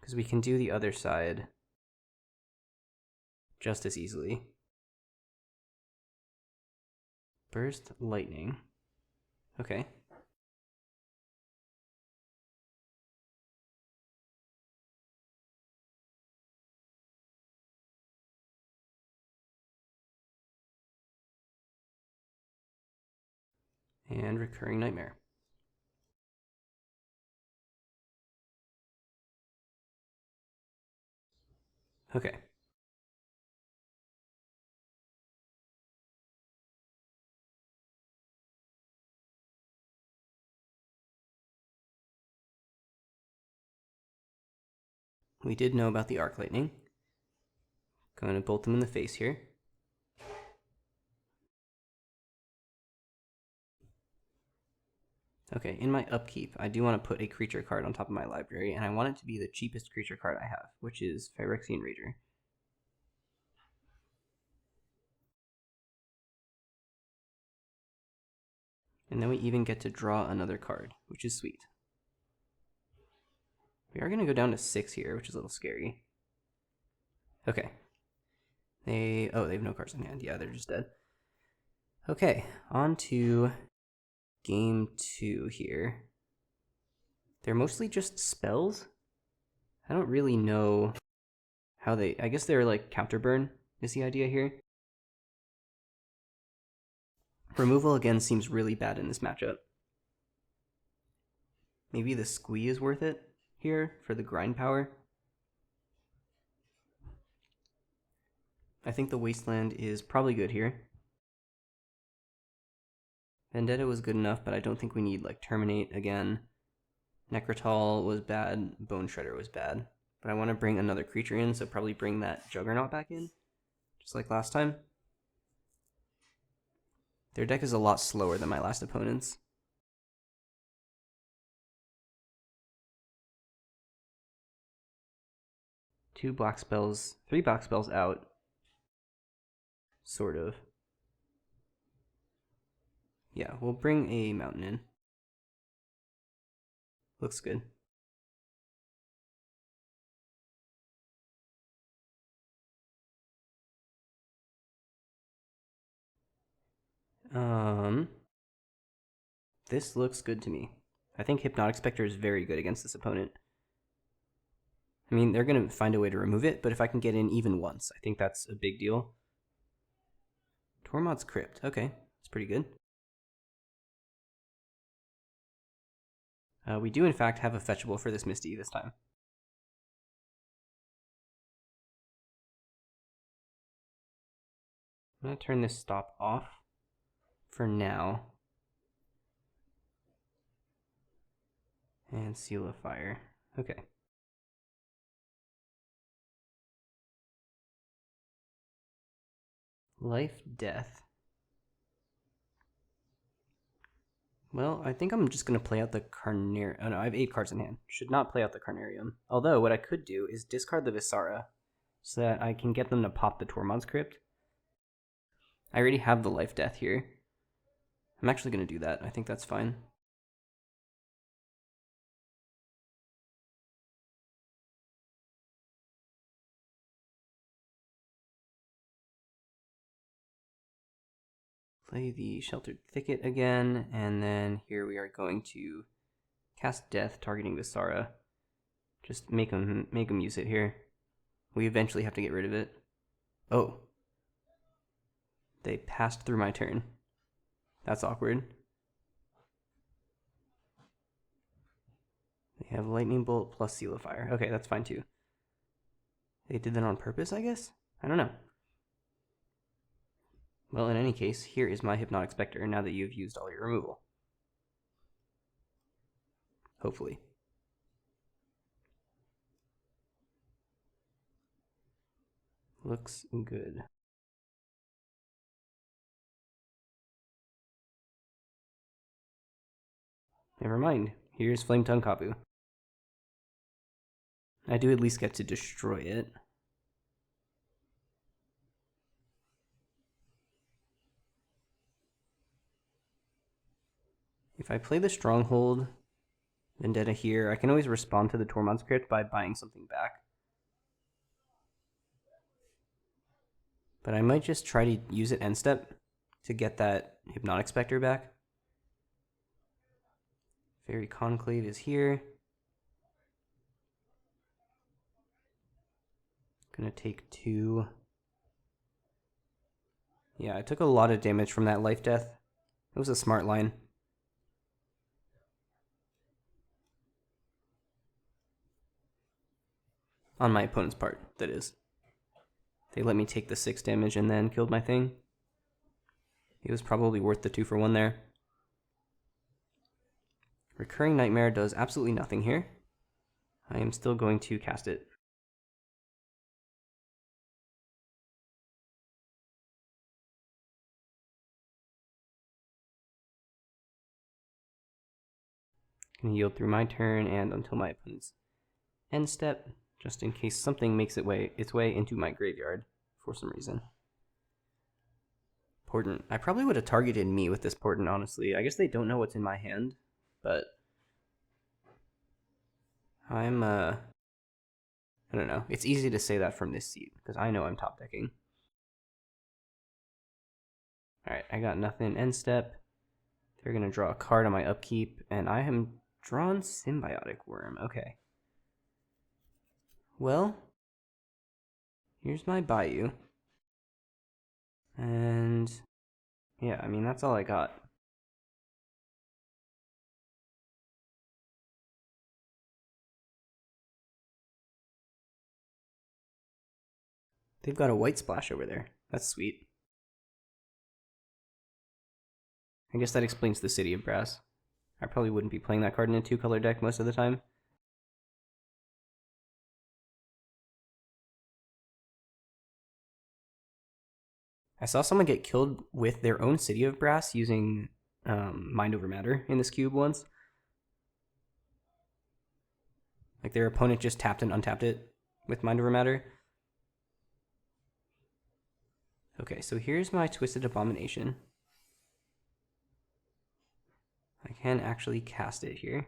Because we can do the other side just as easily. Burst Lightning. Okay. And Recurring Nightmare. Okay. We did know about the Arc Lightning. Going to bolt them in the face here. Okay, in my upkeep, I do want to put a creature card on top of my library, and I want it to be the cheapest creature card I have, which is Phyrexian Rager. And then we even get to draw another card, which is sweet. We are going to go down to 6 here, which is a little scary. Okay. They have no cards in hand. Yeah, they're just dead. Okay, on to game 2 here. They're mostly just spells. I don't really know how they... I guess they're like counterburn is the idea here. Removal again seems really bad in this matchup. Maybe the squee is worth it here for the grind power. I think the Wasteland is probably good here. Vendetta was good enough, but I don't think we need like Terminate again. Necrotal was bad, Bone Shredder was bad. But I want to bring another creature in, so probably bring that Juggernaut back in, just like last time. Their deck is a lot slower than my last opponent's. Three black spells out. Sort of. Yeah, we'll bring a mountain in. Looks good. This looks good to me. I think Hypnotic Spectre is very good against this opponent. I mean, they're going to find a way to remove it, but if I can get in even once, I think that's a big deal. Tormod's Crypt. Okay, that's pretty good. We do, in fact, have a fetchable for this Misty this time. I'm going to turn this stop off for now. And Seal of Fire. Okay. Life, death. Well, I think I'm just going to play out the Carnarium. Oh no, I have 8 cards in hand. Should not play out the Carnarium. Although, what I could do is discard the Visara so that I can get them to pop the Tormod's Crypt. I already have the life death here. I'm actually going to do that. I think that's fine. Play the Sheltered Thicket again, and then here we are going to cast Death, targeting Visara. Just make them use it here. We eventually have to get rid of it. Oh. They passed through my turn. That's awkward. They have Lightning Bolt plus Seal of Fire. Okay, that's fine too. They did that on purpose, I guess? I don't know. Well, in any case, here is my Hypnotic Spectre now that you've used all your removal. Hopefully. Looks good. Never mind. Here's Flame Tongue Kapu. I do at least get to destroy it. If I play the Stronghold Vendetta here, I can always respond to the Tormod's Crypt by buying something back. But I might just try to use it end step to get that Hypnotic Spectre back. Fairy Conclave is here. Gonna take 2. Yeah, I took a lot of damage from that life death. It was a smart line. On my opponent's part, that is. They let me take the 6 damage and then killed my thing. It was probably worth the 2 for 1 there. Recurring Nightmare does absolutely nothing here. I am still going to cast it. Can yield through my turn and until my opponent's end step, just in case something makes its way into my graveyard for some reason. Portent. I probably would have targeted me with this Portent, honestly. I guess they don't know what's in my hand, but I'm, I don't know. It's easy to say that from this seat, because I know I'm top decking. Alright, I got nothing end step. They're going to draw a card on my upkeep, and I am drawn Symbiotic Worm. Okay. Well, here's my Bayou. And yeah, I mean, that's all I got. They've got a white splash over there. That's sweet. I guess that explains the City of Brass. I probably wouldn't be playing that card in a 2-color deck most of the time. I saw someone get killed with their own City of Brass using Mind Over Matter in this cube once. Like their opponent just tapped and untapped it with Mind Over Matter. Okay, so here's my Twisted Abomination. I can actually cast it here.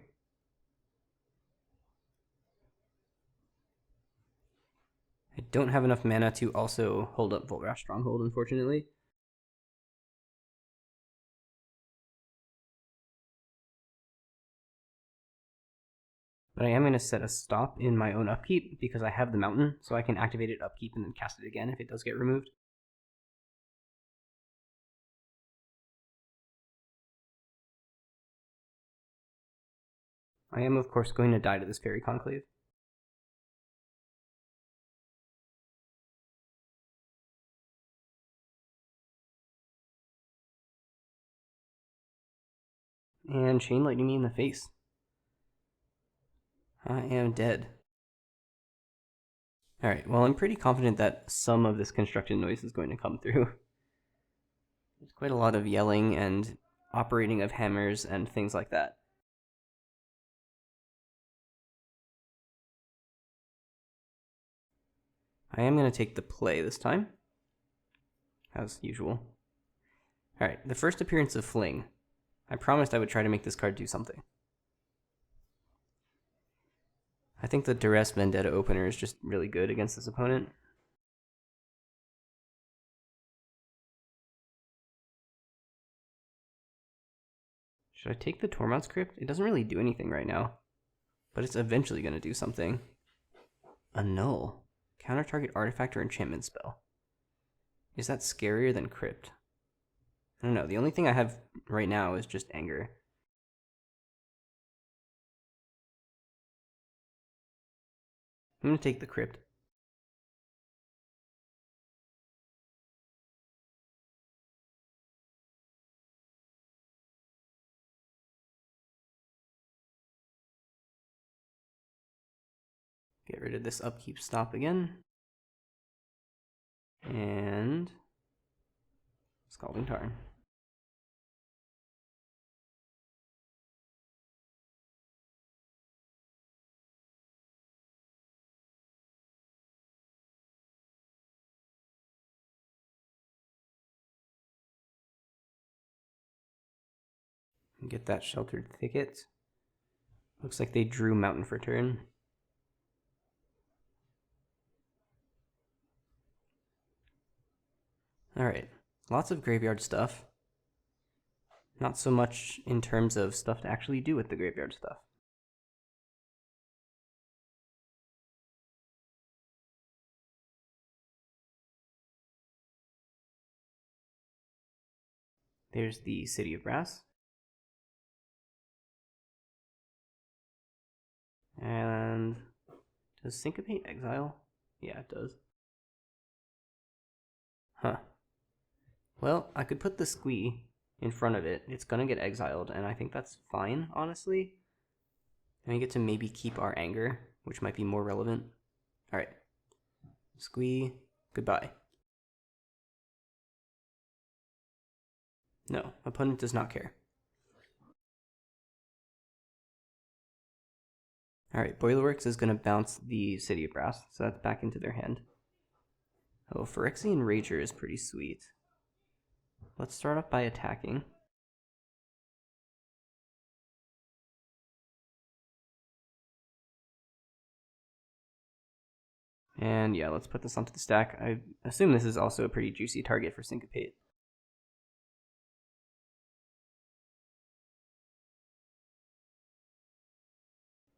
I don't have enough mana to also hold up Volrath Stronghold, unfortunately. But I am going to set a stop in my own upkeep because I have the mountain, so I can activate it upkeep and then cast it again if it does get removed. I am, of course, going to die to this Fairy Conclave. And Chain Lightning me in the face. I am dead. Alright, well, I'm pretty confident that some of this constructed noise is going to come through. There's quite a lot of yelling and operating of hammers and things like that. I am going to take the play this time, as usual. Alright, the first appearance of Fling. I promised I would try to make this card do something. I think the Duress Vendetta opener is just really good against this opponent. Should I take the Tormod's Crypt? It doesn't really do anything right now, but it's eventually going to do something. Annul. Counter target artifact or enchantment spell. Is that scarier than Crypt? I don't know. The only thing I have right now is just Anger. I'm going to take the Crypt. Get rid of this upkeep stop again. And Scalding Tarn. Get that Sheltered Thicket. Looks like they drew Mountain for turn. Alright, lots of graveyard stuff. Not so much in terms of stuff to actually do with the graveyard stuff. There's the City of Brass. And does Syncopate exile? Yeah, it does. Huh. Well, I could put the Squee in front of it. It's gonna get exiled, and I think that's fine, honestly. And we get to maybe keep our Anger, which might be more relevant. Alright. Squee, goodbye. No, opponent does not care. Alright, Boilerworks is going to bounce the City of Brass, so that's back into their hand. Oh, Phyrexian Rager is pretty sweet. Let's start off by attacking. And yeah, let's put this onto the stack. I assume this is also a pretty juicy target for Syncopate.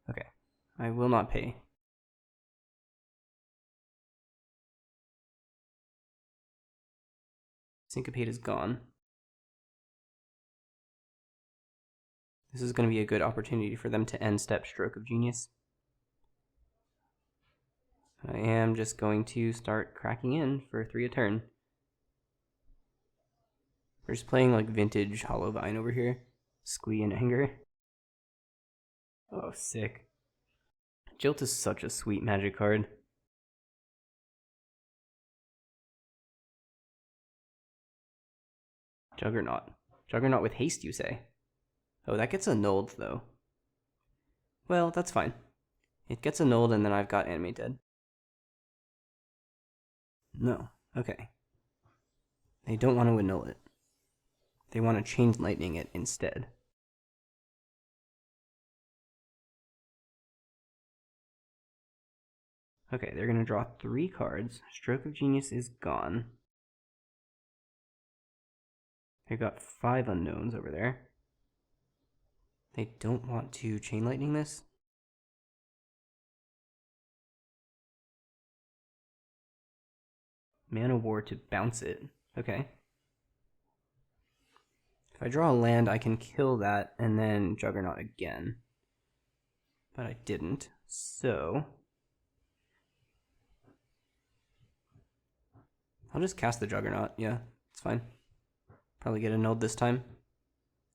Okay, I will not pay. Syncopate is gone. This is going to be a good opportunity for them to end step Stroke of Genius. I am just going to start cracking in for 3 a turn. We're just playing like vintage Hollow Vine over here. Squee and Anger. Oh, sick. Jilt is such a sweet magic card. Juggernaut. Juggernaut with haste, you say? Oh, that gets annulled, though. Well, that's fine. It gets annulled, and then I've got Animate Dead. No. Okay. They don't want to annul it. They want to Chain Lightning it instead. Okay, they're going to draw 3 cards. Stroke of Genius is gone. They've got 5 unknowns over there. They don't want to Chain Lightning this. Mana War to bounce it. Okay. If I draw a land, I can kill that and then Juggernaut again. But I didn't, so I'll just cast the Juggernaut. Yeah, it's fine. Probably get annulled this time.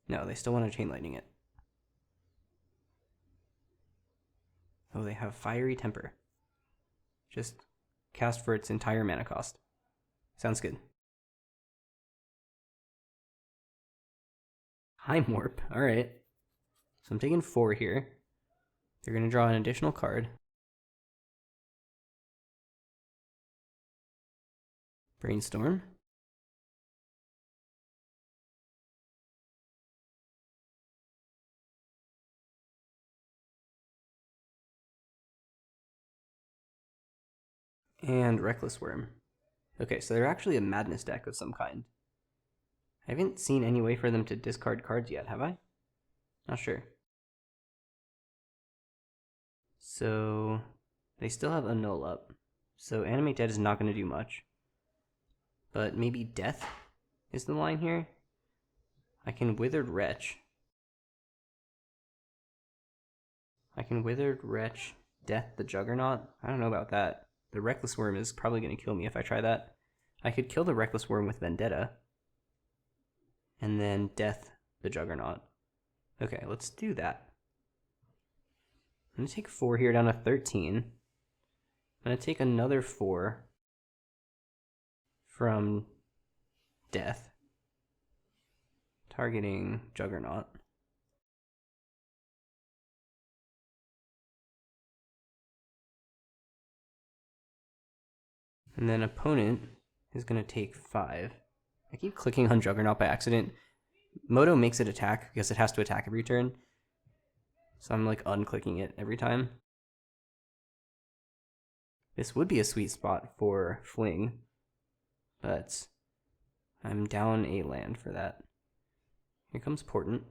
No, they still want to Chain Lightning it. Oh, they have Fiery Temper. Just cast for its entire mana cost. Sounds good. Time Warp. Alright. So I'm taking 4 here. They're going to draw an additional card. Brainstorm. And Reckless Worm. Okay, so they're actually a Madness deck of some kind. I haven't seen any way for them to discard cards yet, have I? Not sure. So they still have Annul up. So Animate Dead is not going to do much. But maybe Death is the line here. I can Withered Wretch. Death the Juggernaut. I don't know about that. The Reckless Worm is probably going to kill me if I try that. I could kill the Reckless Worm with Vendetta. And then Death the Juggernaut. Okay, let's do that. I'm going to take 4 here down to 13. I'm going to take another 4 from Death, targeting Juggernaut. And then opponent is going to take 5. I keep clicking on Juggernaut by accident. Moto makes it attack because it has to attack every turn. So I'm like unclicking it every time. This would be a sweet spot for Fling, but I'm down a land for that. Here comes Portent.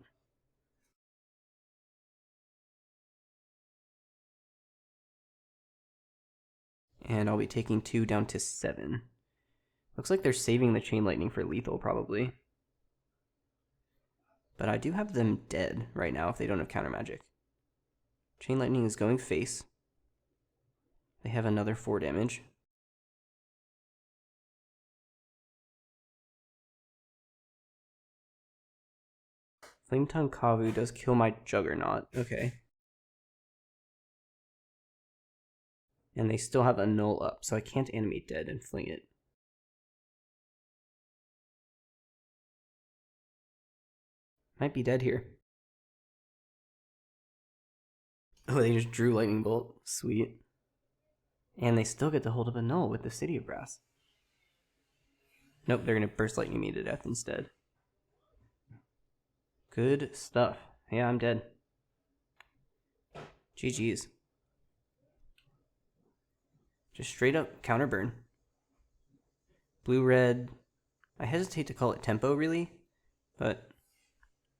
And I'll be taking 2 down to 7. Looks like they're saving the Chain Lightning for lethal, probably. But I do have them dead right now if they don't have counter magic. Chain Lightning is going face. They have another 4 damage. Flametongue Kavu does kill my Juggernaut. Okay. And they still have Annul up, so I can't Animate Dead and fling it. Might be dead here. Oh, they just drew Lightning Bolt. Sweet. And they still get to hold up Annul with the City of Brass. Nope, they're going to Burst Lightning me to death instead. Good stuff. Yeah, I'm dead. GG's. Just straight up counter burn. Blue-red. I hesitate to call it tempo, really. But,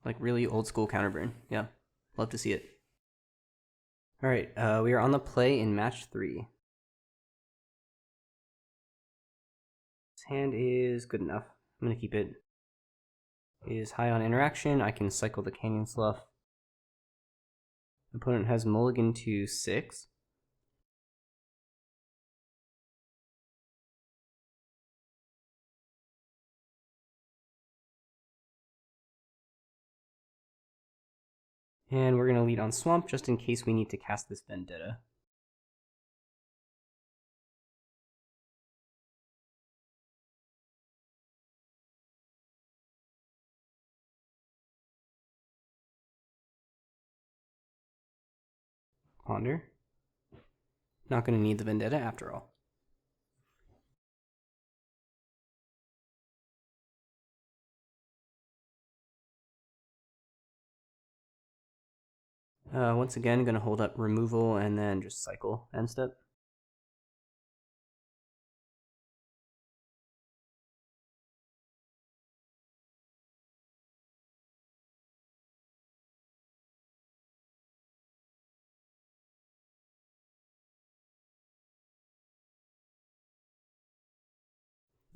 like, really old school counter burn. Yeah, love to see it. Alright, we are on the play in match 3. This hand is good enough. I'm going to keep it. It is high on interaction. I can cycle the Canyon Slough. Opponent has mulligan to 6. And we're going to lead on Swamp just in case we need to cast this Vendetta. Ponder. Not going to need the Vendetta after all. Once again, going to hold up removal and then just cycle end step.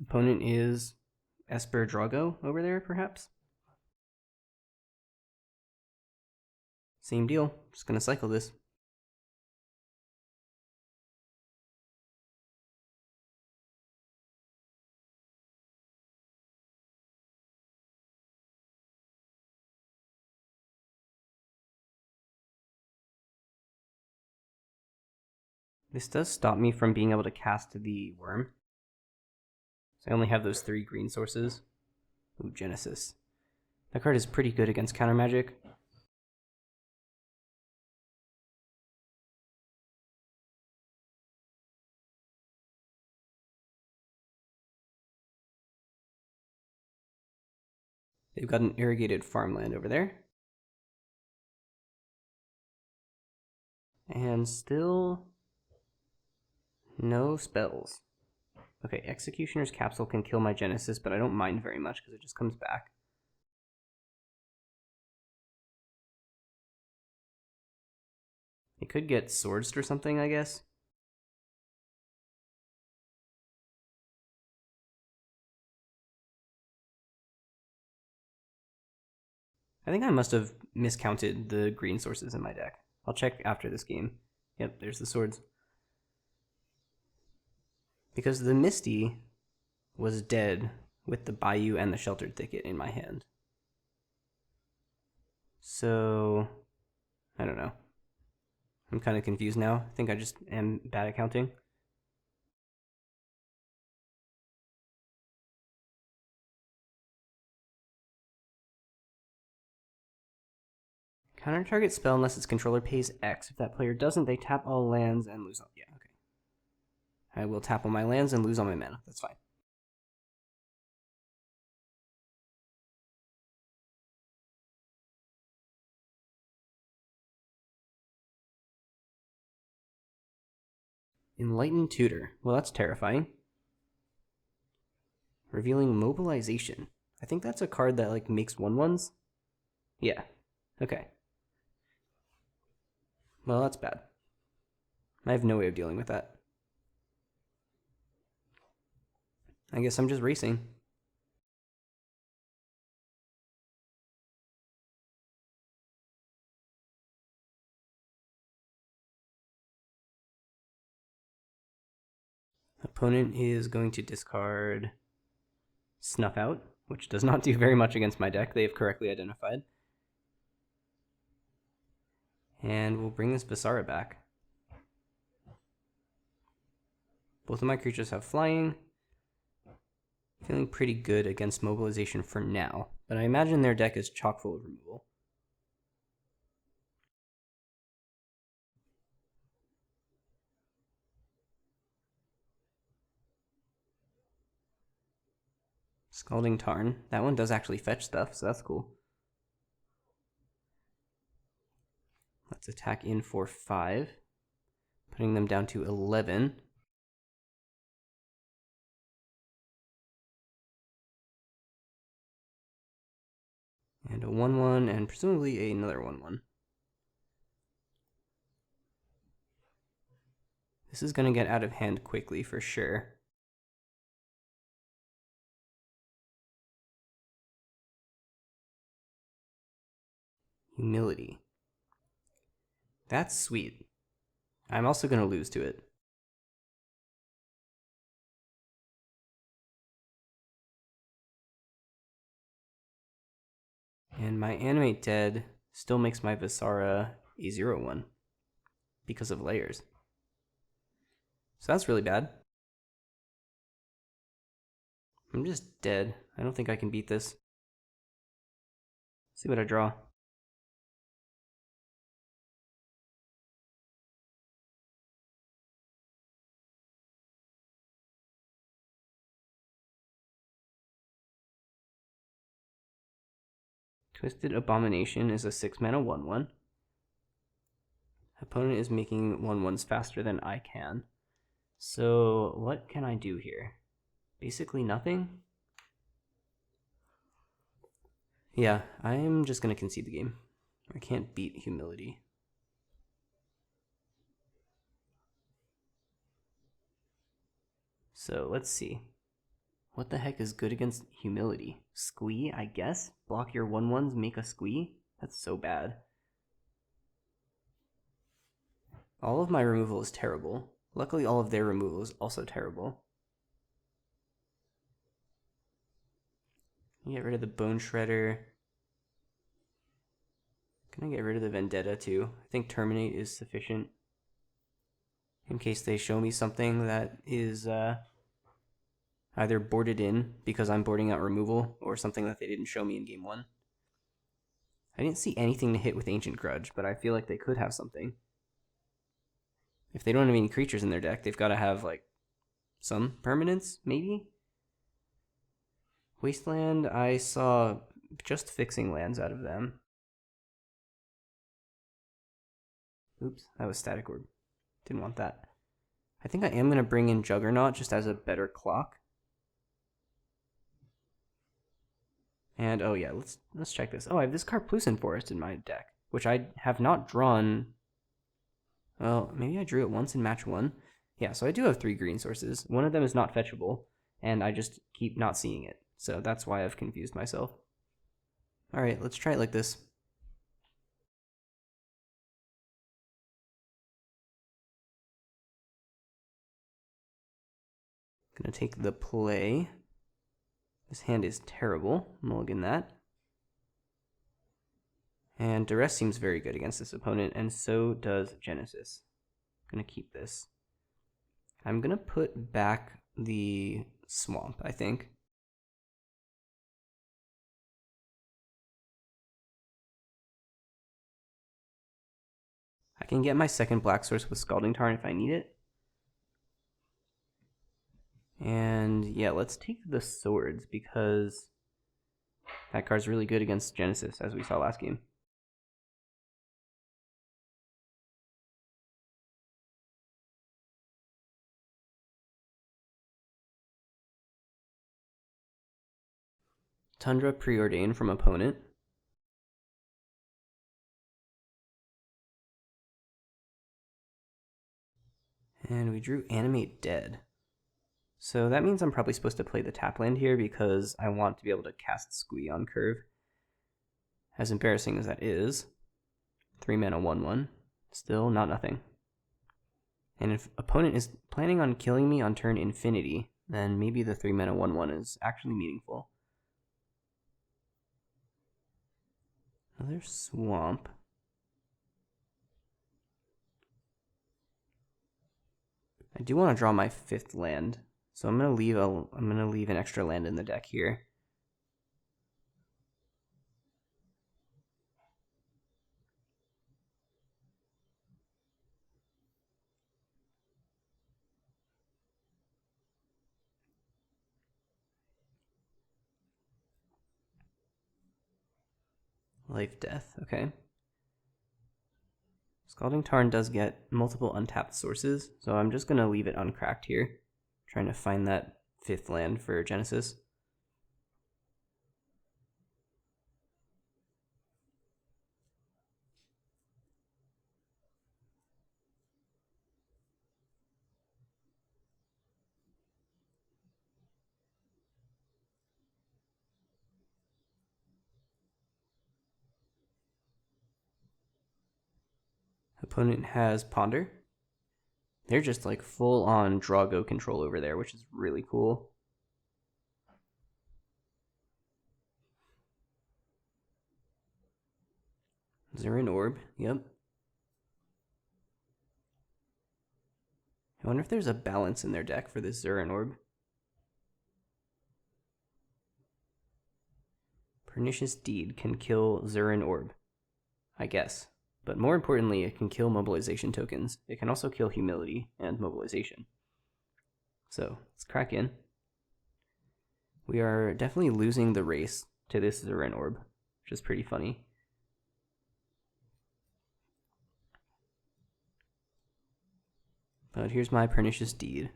Opponent is Esper Drago over there, perhaps? Same deal. Just going to cycle this. This does stop me from being able to cast the Worm. So I only have those 3 green sources. Ooh, Genesis. That card is pretty good against counter magic. They've got an irrigated farmland over there. And still no spells. Okay, Executioner's Capsule can kill my Genesis, but I don't mind very much because it just comes back. It could get Swords or something, I guess. I think I must have miscounted the green sources in my deck. I'll check after this game. Yep, there's the Swords. Because the Misty was dead with the Bayou and the Sheltered Thicket in my hand. So, I don't know. I'm kind of confused now. I think I just am bad at counting. Counter target spell unless its controller pays X. If that player doesn't, they tap all lands and lose all. Yeah, okay. I will tap all my lands and lose all my mana. That's fine. Enlightened Tutor. Well, that's terrifying. Revealing Mobilization. I think that's a card that like makes 1/1s. Yeah. Okay. Well, that's bad. I have no way of dealing with that. I guess I'm just racing. Opponent is going to discard Snuff Out, which does not do very much against my deck. They have correctly identified. And we'll bring this Visara back. Both of my creatures have flying. Feeling pretty good against mobilization for now, but I imagine their deck is chock full of removal. Scalding Tarn. That one does actually fetch stuff, so that's cool. Let's attack in for 5, putting them down to 11. And a 1/1, and presumably another 1/1. This is going to get out of hand quickly for sure. Humility. That's sweet. I'm also going to lose to it. And my Animate Dead still makes my Visara a 0/1 because of layers. So that's really bad. I'm just dead. I don't think I can beat this. See what I draw. Twisted Abomination is a 6-mana 1/1. Opponent is making 1/1s faster than I can. So what can I do here? Basically nothing? Yeah, I'm just going to concede the game. I can't beat Humility. So let's see. What the heck is good against Humility? Squee, I guess? Block your 1/1s, make a Squee? That's so bad. All of my removal is terrible. Luckily, all of their removal is also terrible. Get rid of the Bone Shredder. Can I get rid of the Vendetta too? I think Terminate is sufficient. In case they show me something that is either boarded in because I'm boarding out removal, or something that they didn't show me in game 1. I didn't see anything to hit with Ancient Grudge, but I feel like they could have something. If they don't have any creatures in their deck, they've got to have, like, some permanents, maybe? Wasteland, I saw just fixing lands out of them. Oops, that was Static Orb. Didn't want that. I think I am going to bring in Juggernaut just as a better clock. And, oh yeah, let's check this. Oh, I have this Carplucent Forest in my deck, which I have not drawn. Well, maybe I drew it once in match 1. Yeah, so I do have 3 green sources. One of them is not fetchable, and I just keep not seeing it. So that's why I've confused myself. Alright, let's try it like this. Gonna take the play. This hand is terrible. Mulligan that. And Duress seems very good against this opponent, and so does Genesis. Gonna keep this. I'm gonna put back the Swamp, I think. I can get my second black source with Scalding Tarn if I need it. And yeah, let's take the swords because that card's really good against Genesis, as we saw last game. Tundra Preordain from opponent. And we drew Animate Dead. So that means I'm probably supposed to play the tap land here because I want to be able to cast Squee on curve. As embarrassing as that is, 3 mana 1/1, still not nothing. And if opponent is planning on killing me on turn infinity, then maybe the 3 mana 1/1 is actually meaningful. Another Swamp. I do want to draw my 5th land, so I'm gonna leave an extra land in the deck here. Life Death, okay. Scalding Tarn does get multiple untapped sources, so I'm just gonna leave it uncracked here, trying to find that 5th land for Genesis. Opponent has Ponder. They're just like full on Drago control over there, which is really cool. Zurin Orb, yep. I wonder if there's a balance in their deck for this Zurin Orb. Pernicious Deed can kill Zurin Orb, I guess. But more importantly, it can kill mobilization tokens. It can also kill Humility and mobilization. So, let's crack in. We are definitely losing the race to this Zurin Orb, which is pretty funny. But here's my Pernicious Deed.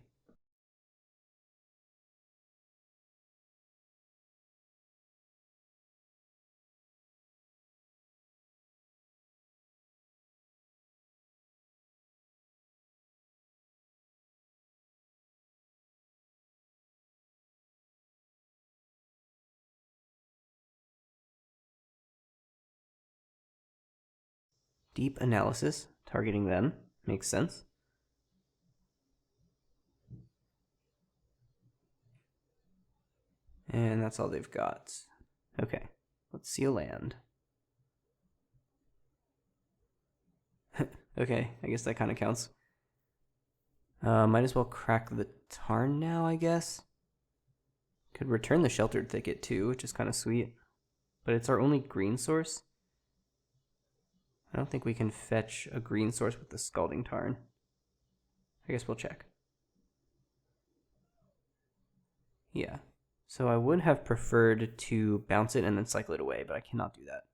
Deep Analysis, targeting them, makes sense. And that's all they've got. Okay, let's see a land. Okay, I guess that kind of counts. Might as well crack the Tarn now, I guess. Could return the Sheltered Thicket too, which is kind of sweet. But it's our only green source. I don't think we can fetch a green source with the Scalding Tarn. I guess we'll check. Yeah. So I would have preferred to bounce it and then cycle it away, but I cannot do that.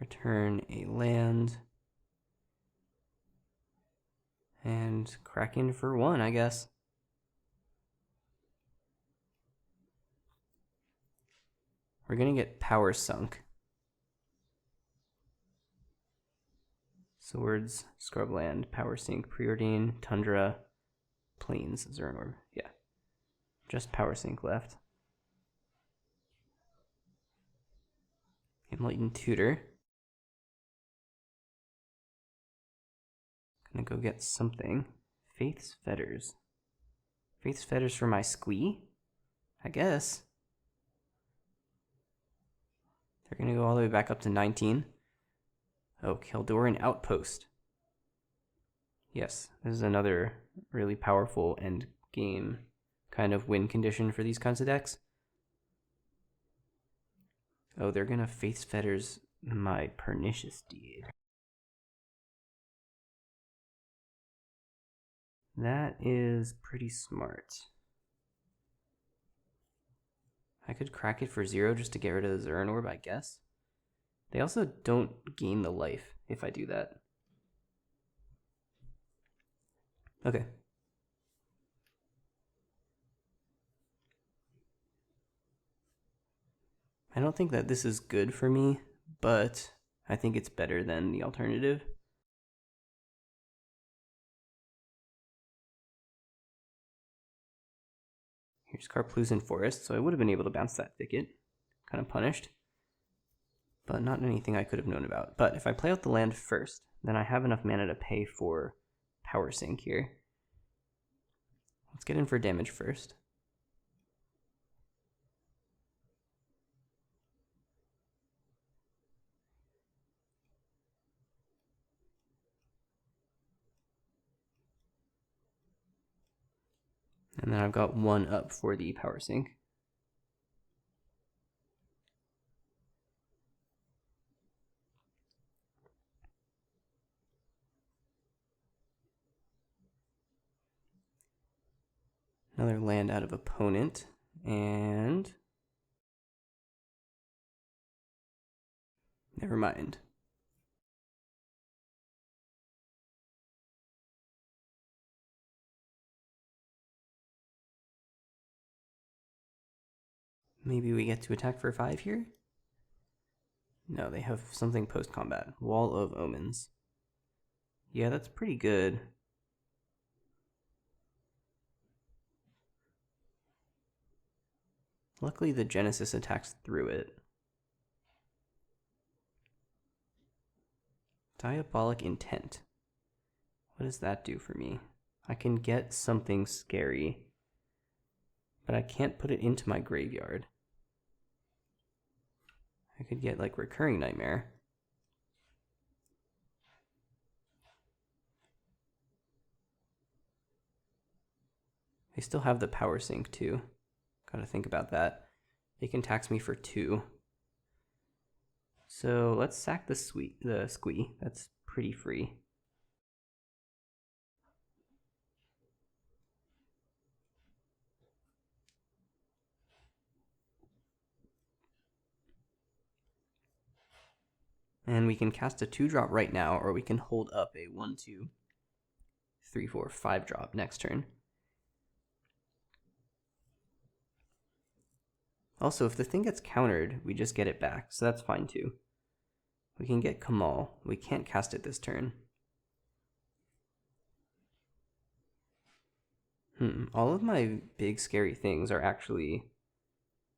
Return a land. And Kraken for 1, I guess. We're going to get power sunk. Swords, Scrubland, Power Sink, Preordain, Tundra, Plains, Zern Orb. Yeah. Just Power Sink left. Enlightened Tutor. Gonna go get something. Faith's Fetters. Faith's Fetters for my Squee? I guess. They're gonna go all the way back up to 19. Oh, Keldoran Outpost. Yes, this is another really powerful end game kind of win condition for these kinds of decks. Oh, they're gonna Faith's Fetters my Pernicious Deed. That is pretty smart. I could crack it for 0 just to get rid of the Zern Orb, I guess. They also don't gain the life if I do that. Okay. I don't think that this is good for me, but I think it's better than the alternative. Here's Carplusan Forest, so I would have been able to bounce that Thicket. Kind of punished. But not anything I could have known about. But if I play out the land first, then I have enough mana to pay for Power Sink here. Let's get in for damage first. And then I've got 1 up for the Power Sink. Another land out of opponent, and never mind. Maybe we get to attack for 5 here? No, they have something post-combat. Wall of Omens. Yeah, that's pretty good. Luckily, the Genesis attacks through it. Diabolic Intent. What does that do for me? I can get something scary, but I can't put it into my graveyard. I could get like Recurring Nightmare. They still have the Power Sink too. Gotta think about that. They can tax me for 2. So let's sack the Squee. That's pretty free. And we can cast a 2-drop right now, or we can hold up a 1, 2, 3, 4, 5-drop next turn. Also, if the thing gets countered, we just get it back, so that's fine too. We can get Kamal. We can't cast it this turn. All of my big scary things are actually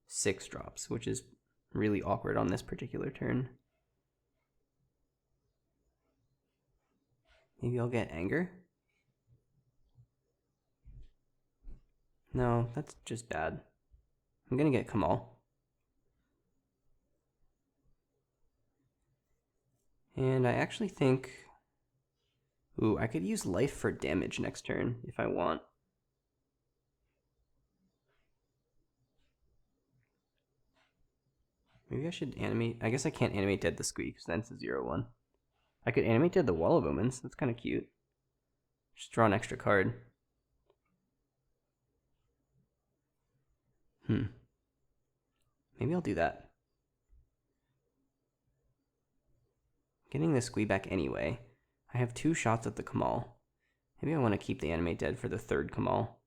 6 drops, which is really awkward on this particular turn. Maybe I'll get Anger? No, that's just bad. I'm gonna get Kamal. And I actually think... Ooh, I could use life for damage next turn if I want. Maybe I should animate. I guess I can't animate dead the Squeak because then it's a 0/1. I could animate dead the Wall of Omens. That's kind of cute. Just draw an extra card. Maybe I'll do that. Getting the Squee back anyway. I have 2 shots at the Kamal. Maybe I want to keep the animate dead for the 3rd Kamal.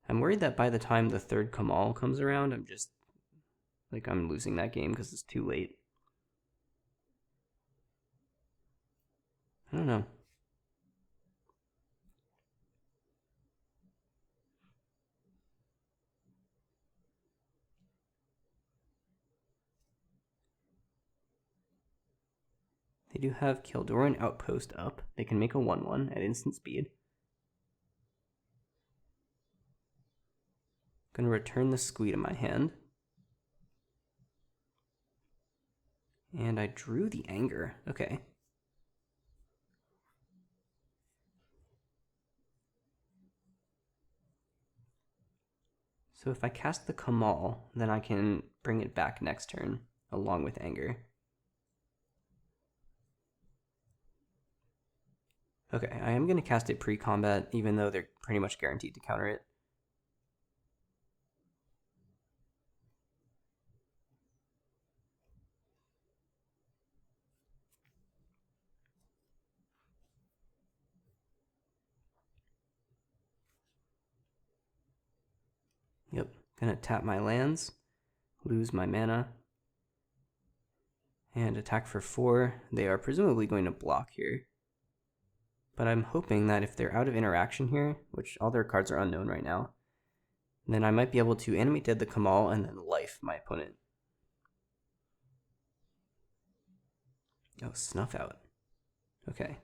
I'm worried that by the time the 3rd Kamal comes around, I'm losing that game because it's too late. I don't know. They do have Kildoran Outpost up. They can make a 1/1 at instant speed. I'm going to return the Squee to my hand. And I drew the Anger. Okay. So if I cast the Kamal, then I can bring it back next turn, along with Anger. Okay, I am going to cast it pre-combat, even though they're pretty much guaranteed to counter it. Yep, gonna tap my lands, lose my mana, and attack for 4. They are presumably going to block here. But I'm hoping that if they're out of interaction here, which all their cards are unknown right now, then I might be able to animate dead the Kamal and then life my opponent. Oh, Snuff Out. Okay.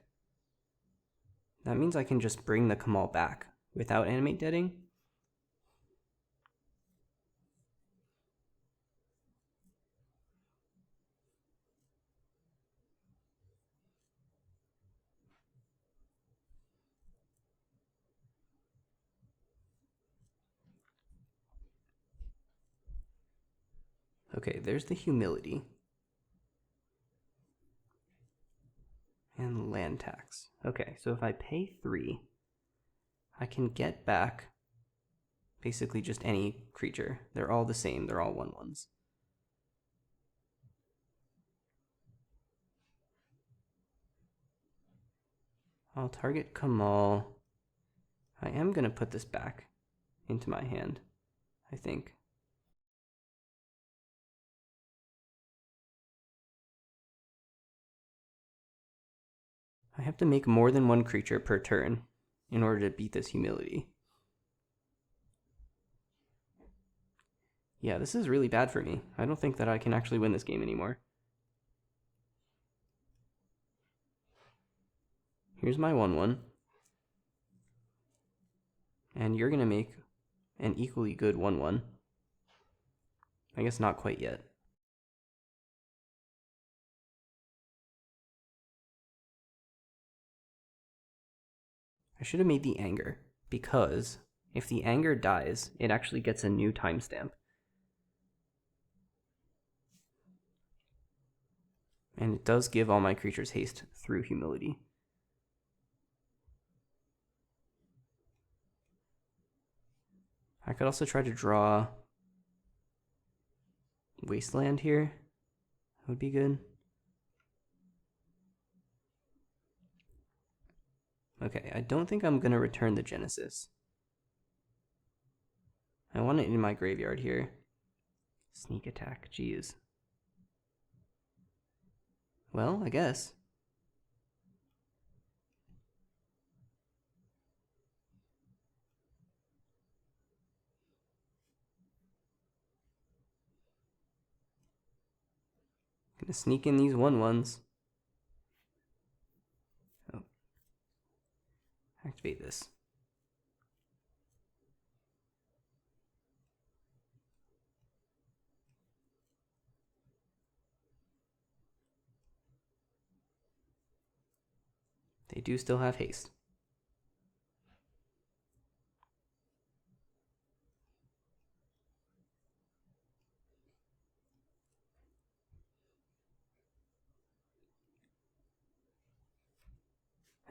That means I can just bring the Kamal back without animate deading. Okay, there's the Humility. And land tax. Okay, so if I pay 3, I can get back basically just any creature. They're all the same, they're all 1/1s. I'll target Kamal. I am going to put this back into my hand, I think. I have to make more than 1 creature per turn in order to beat this Humility. Yeah, this is really bad for me. I don't think that I can actually win this game anymore. Here's my 1/1. And you're going to make an equally good 1/1. I guess not quite yet. I should have made the Anger, because if the Anger dies, it actually gets a new timestamp. And it does give all my creatures haste through Humility. I could also try to draw Wasteland here. That would be good. Okay, I don't think I'm going to return the Genesis. I want it in my graveyard here. Sneak attack, jeez. Well, I guess. Gonna sneak in these 1/1s. Oh. Activate this. They do still have haste.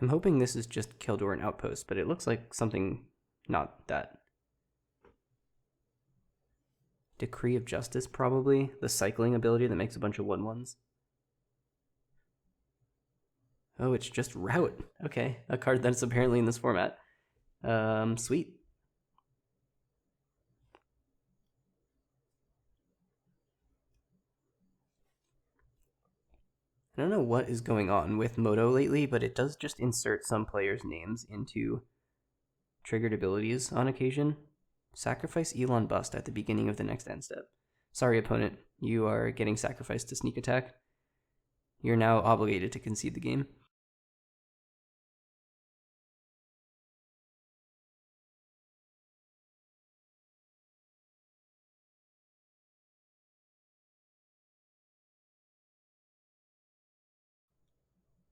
I'm hoping this is just Kildor and Outpost, but it looks like something not that. Decree of Justice, probably. The cycling ability that makes a bunch of 1/1s. Oh, it's just Route. Okay, a card that's apparently in this format. Sweet. I don't know what is going on with Moto lately, but it does just insert some players' names into triggered abilities on occasion. Sacrifice Elon Bust at the beginning of the next end step. Sorry, opponent. You are getting sacrificed to sneak attack. You're now obligated to concede the game.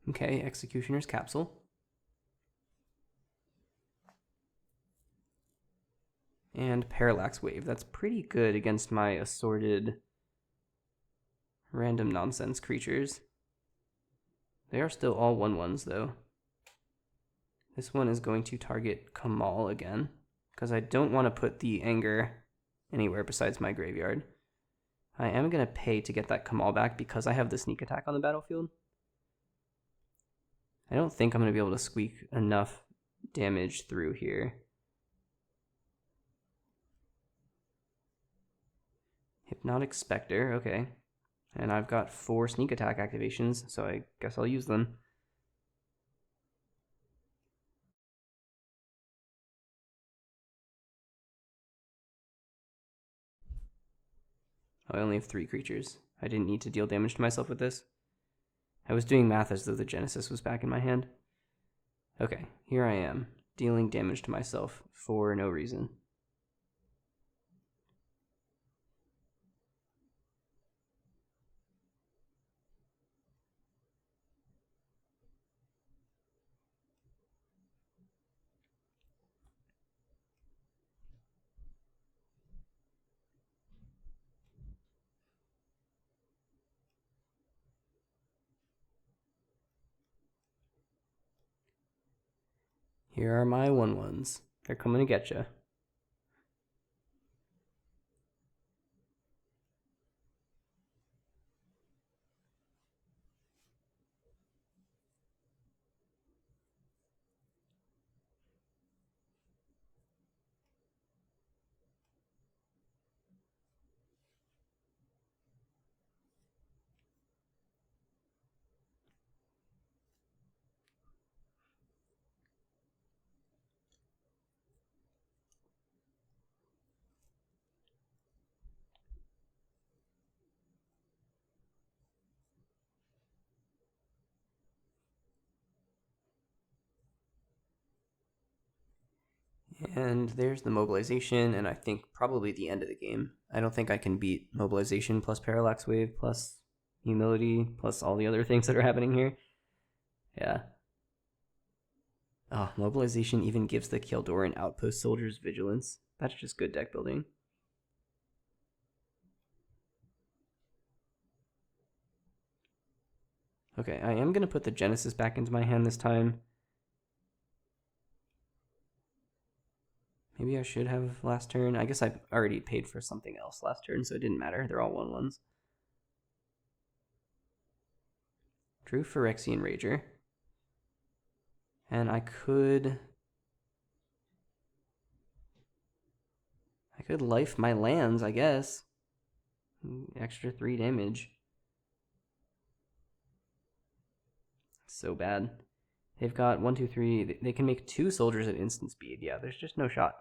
Okay, Executioner's Capsule. And Parallax Wave. That's pretty good against my assorted random nonsense creatures. They are still all 1/1s though. This one is going to target Kamal again, because I don't want to put the Anger anywhere besides my graveyard. I am going to pay to get that Kamal back because I have the sneak attack on the battlefield. I don't think I'm going to be able to squeak enough damage through here. Hypnotic Spectre, okay. And I've got 4 sneak attack activations, so I guess I'll use them. Oh, I only have 3 creatures. I didn't need to deal damage to myself with this. I was doing math as though the Genesis was back in my hand. Okay, here I am, dealing damage to myself for no reason. Here are my 1/1s. They're coming to get you. And there's the mobilization, and I think probably the end of the game. I don't think I can beat mobilization plus Parallax Wave plus humility plus all the other things that are happening here. Yeah. Oh, mobilization even gives the Kildoran Outpost soldiers vigilance. That's just good deck building. Okay, I am going to put the Genesis back into my hand this time. Maybe I should have last turn. I guess I already paid for something else last turn, so it didn't matter. They're all 1/1s. Drew Phyrexian Rager. And I could life my lands, I guess. Extra 3 damage. So bad. They've got 1, 2, 3. They can make 2 soldiers at instant speed. Yeah, there's just no shot.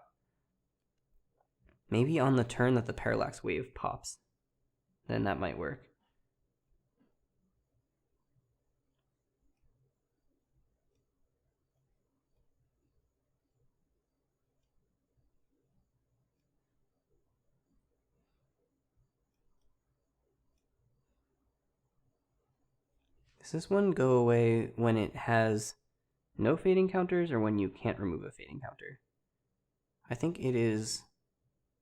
Maybe on the turn that the Parallax Wave pops, then that might work. Does this one go away when it has no fading counters or when you can't remove a fading counter? I think it is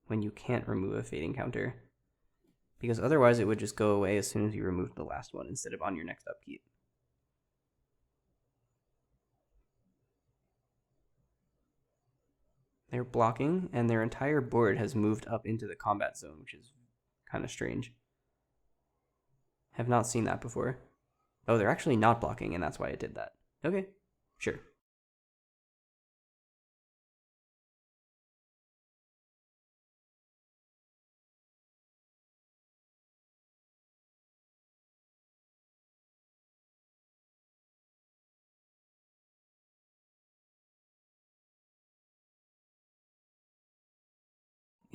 when you can't remove a fading counter, because otherwise it would just go away as soon as you removed the last one instead of on your next upkeep. They're blocking, and their entire board has moved up into the combat zone, which is kind of strange. Have not seen that before. Oh, they're actually not blocking, and that's why it did that. Okay, sure.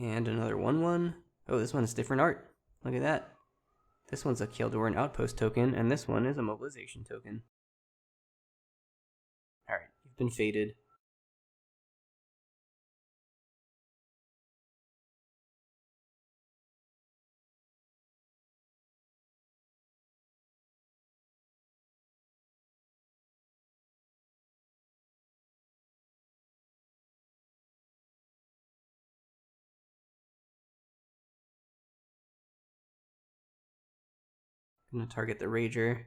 And another 1/1. Oh, this one's different art. Look at that. This one's a Kjeldoran Outpost token, and this one is a mobilization token. Alright, you've been faded. Gonna target the Rager.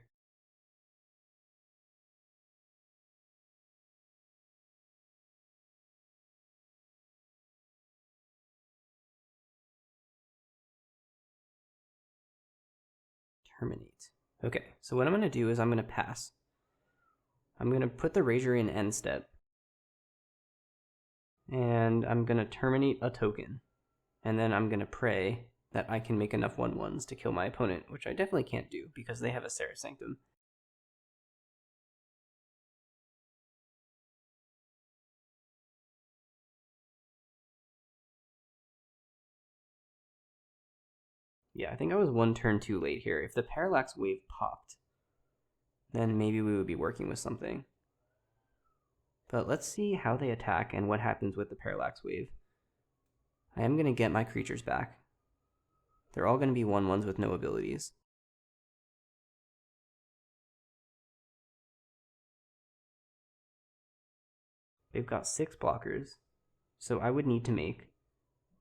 Terminate. Okay, so what I'm gonna do is I'm gonna pass. I'm gonna put the Rager in end step. And I'm gonna terminate a token. And then I'm gonna pray that I can make enough 1/1s to kill my opponent, which I definitely can't do because they have a Serra Sanctum. Yeah, I think I was one turn too late here. If the Parallax Wave popped, then maybe we would be working with something. But let's see how they attack and what happens with the Parallax Wave. I am going to get my creatures back. They're all going to be 1/1s with no abilities. They've got 6 blockers, so I would need to make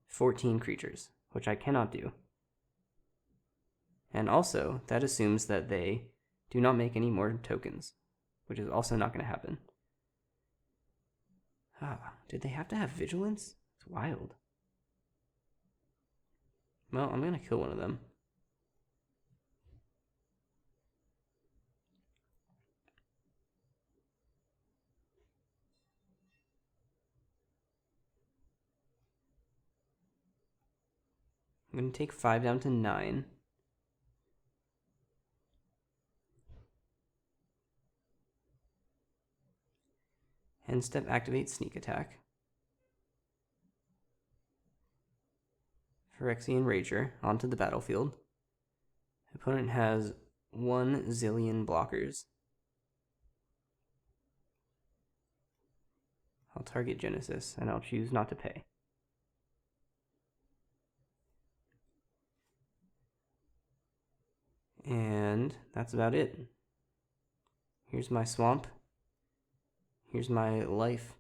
14 creatures, which I cannot do. And also, that assumes that they do not make any more tokens, which is also not going to happen. Ah, did they have to have Vigilance? It's wild. Well, I'm going to kill one of them. I'm going to take 5 down to 9. End step activate sneak attack. Phyrexian Rager onto the battlefield. Opponent has 1 zillion blockers. I'll target Genesis, and I'll choose not to pay. And that's about it. Here's my swamp. Here's my life.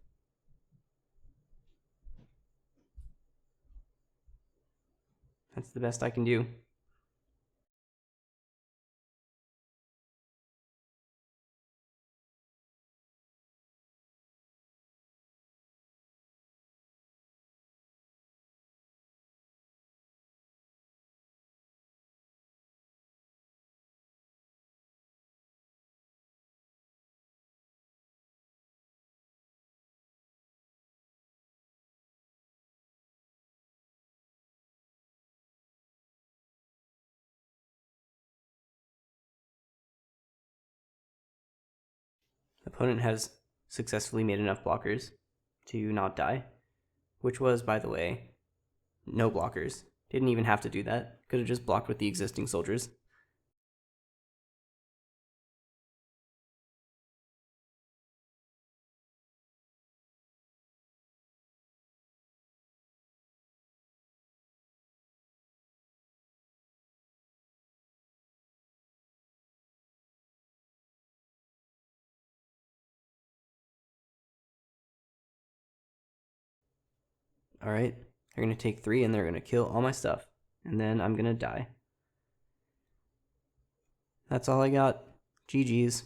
That's the best I can do. Opponent has successfully made enough blockers to not die, which was, by the way, no blockers. Didn't even have to do that. Could have just blocked with the existing soldiers. Alright, they're going to take 3 and they're going to kill all my stuff. And then I'm going to die. That's all I got. GG's.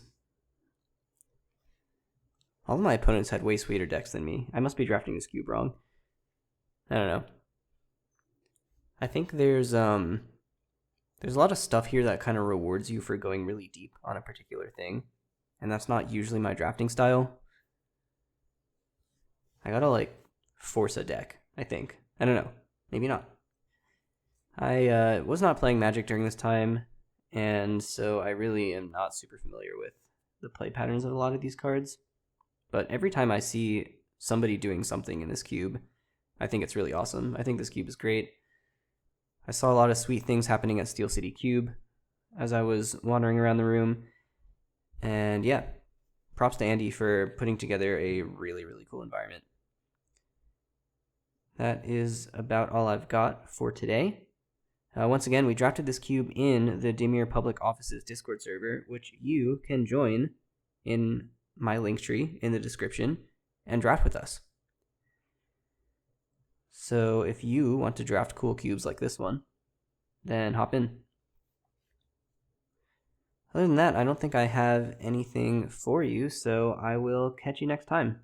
All of my opponents had way sweeter decks than me. I must be drafting this cube wrong. I don't know. I think there's a lot of stuff here that kind of rewards you for going really deep on a particular thing, and that's not usually my drafting style. I gotta like force a deck, I think. I don't know. Maybe not. I was not playing Magic during this time, and so I really am not super familiar with the play patterns of a lot of these cards. But every time I see somebody doing something in this cube, I think it's really awesome. I think this cube is great. I saw a lot of sweet things happening at Steel City Cube as I was wandering around the room. And yeah, props to Andy for putting together a really, really cool environment. That is about all I've got for today. Once again, we drafted this cube in the Dimir Public Offices Discord server, which you can join in my link tree in the description and draft with us. So if you want to draft cool cubes like this one, then hop in. Other than that, I don't think I have anything for you, so I will catch you next time.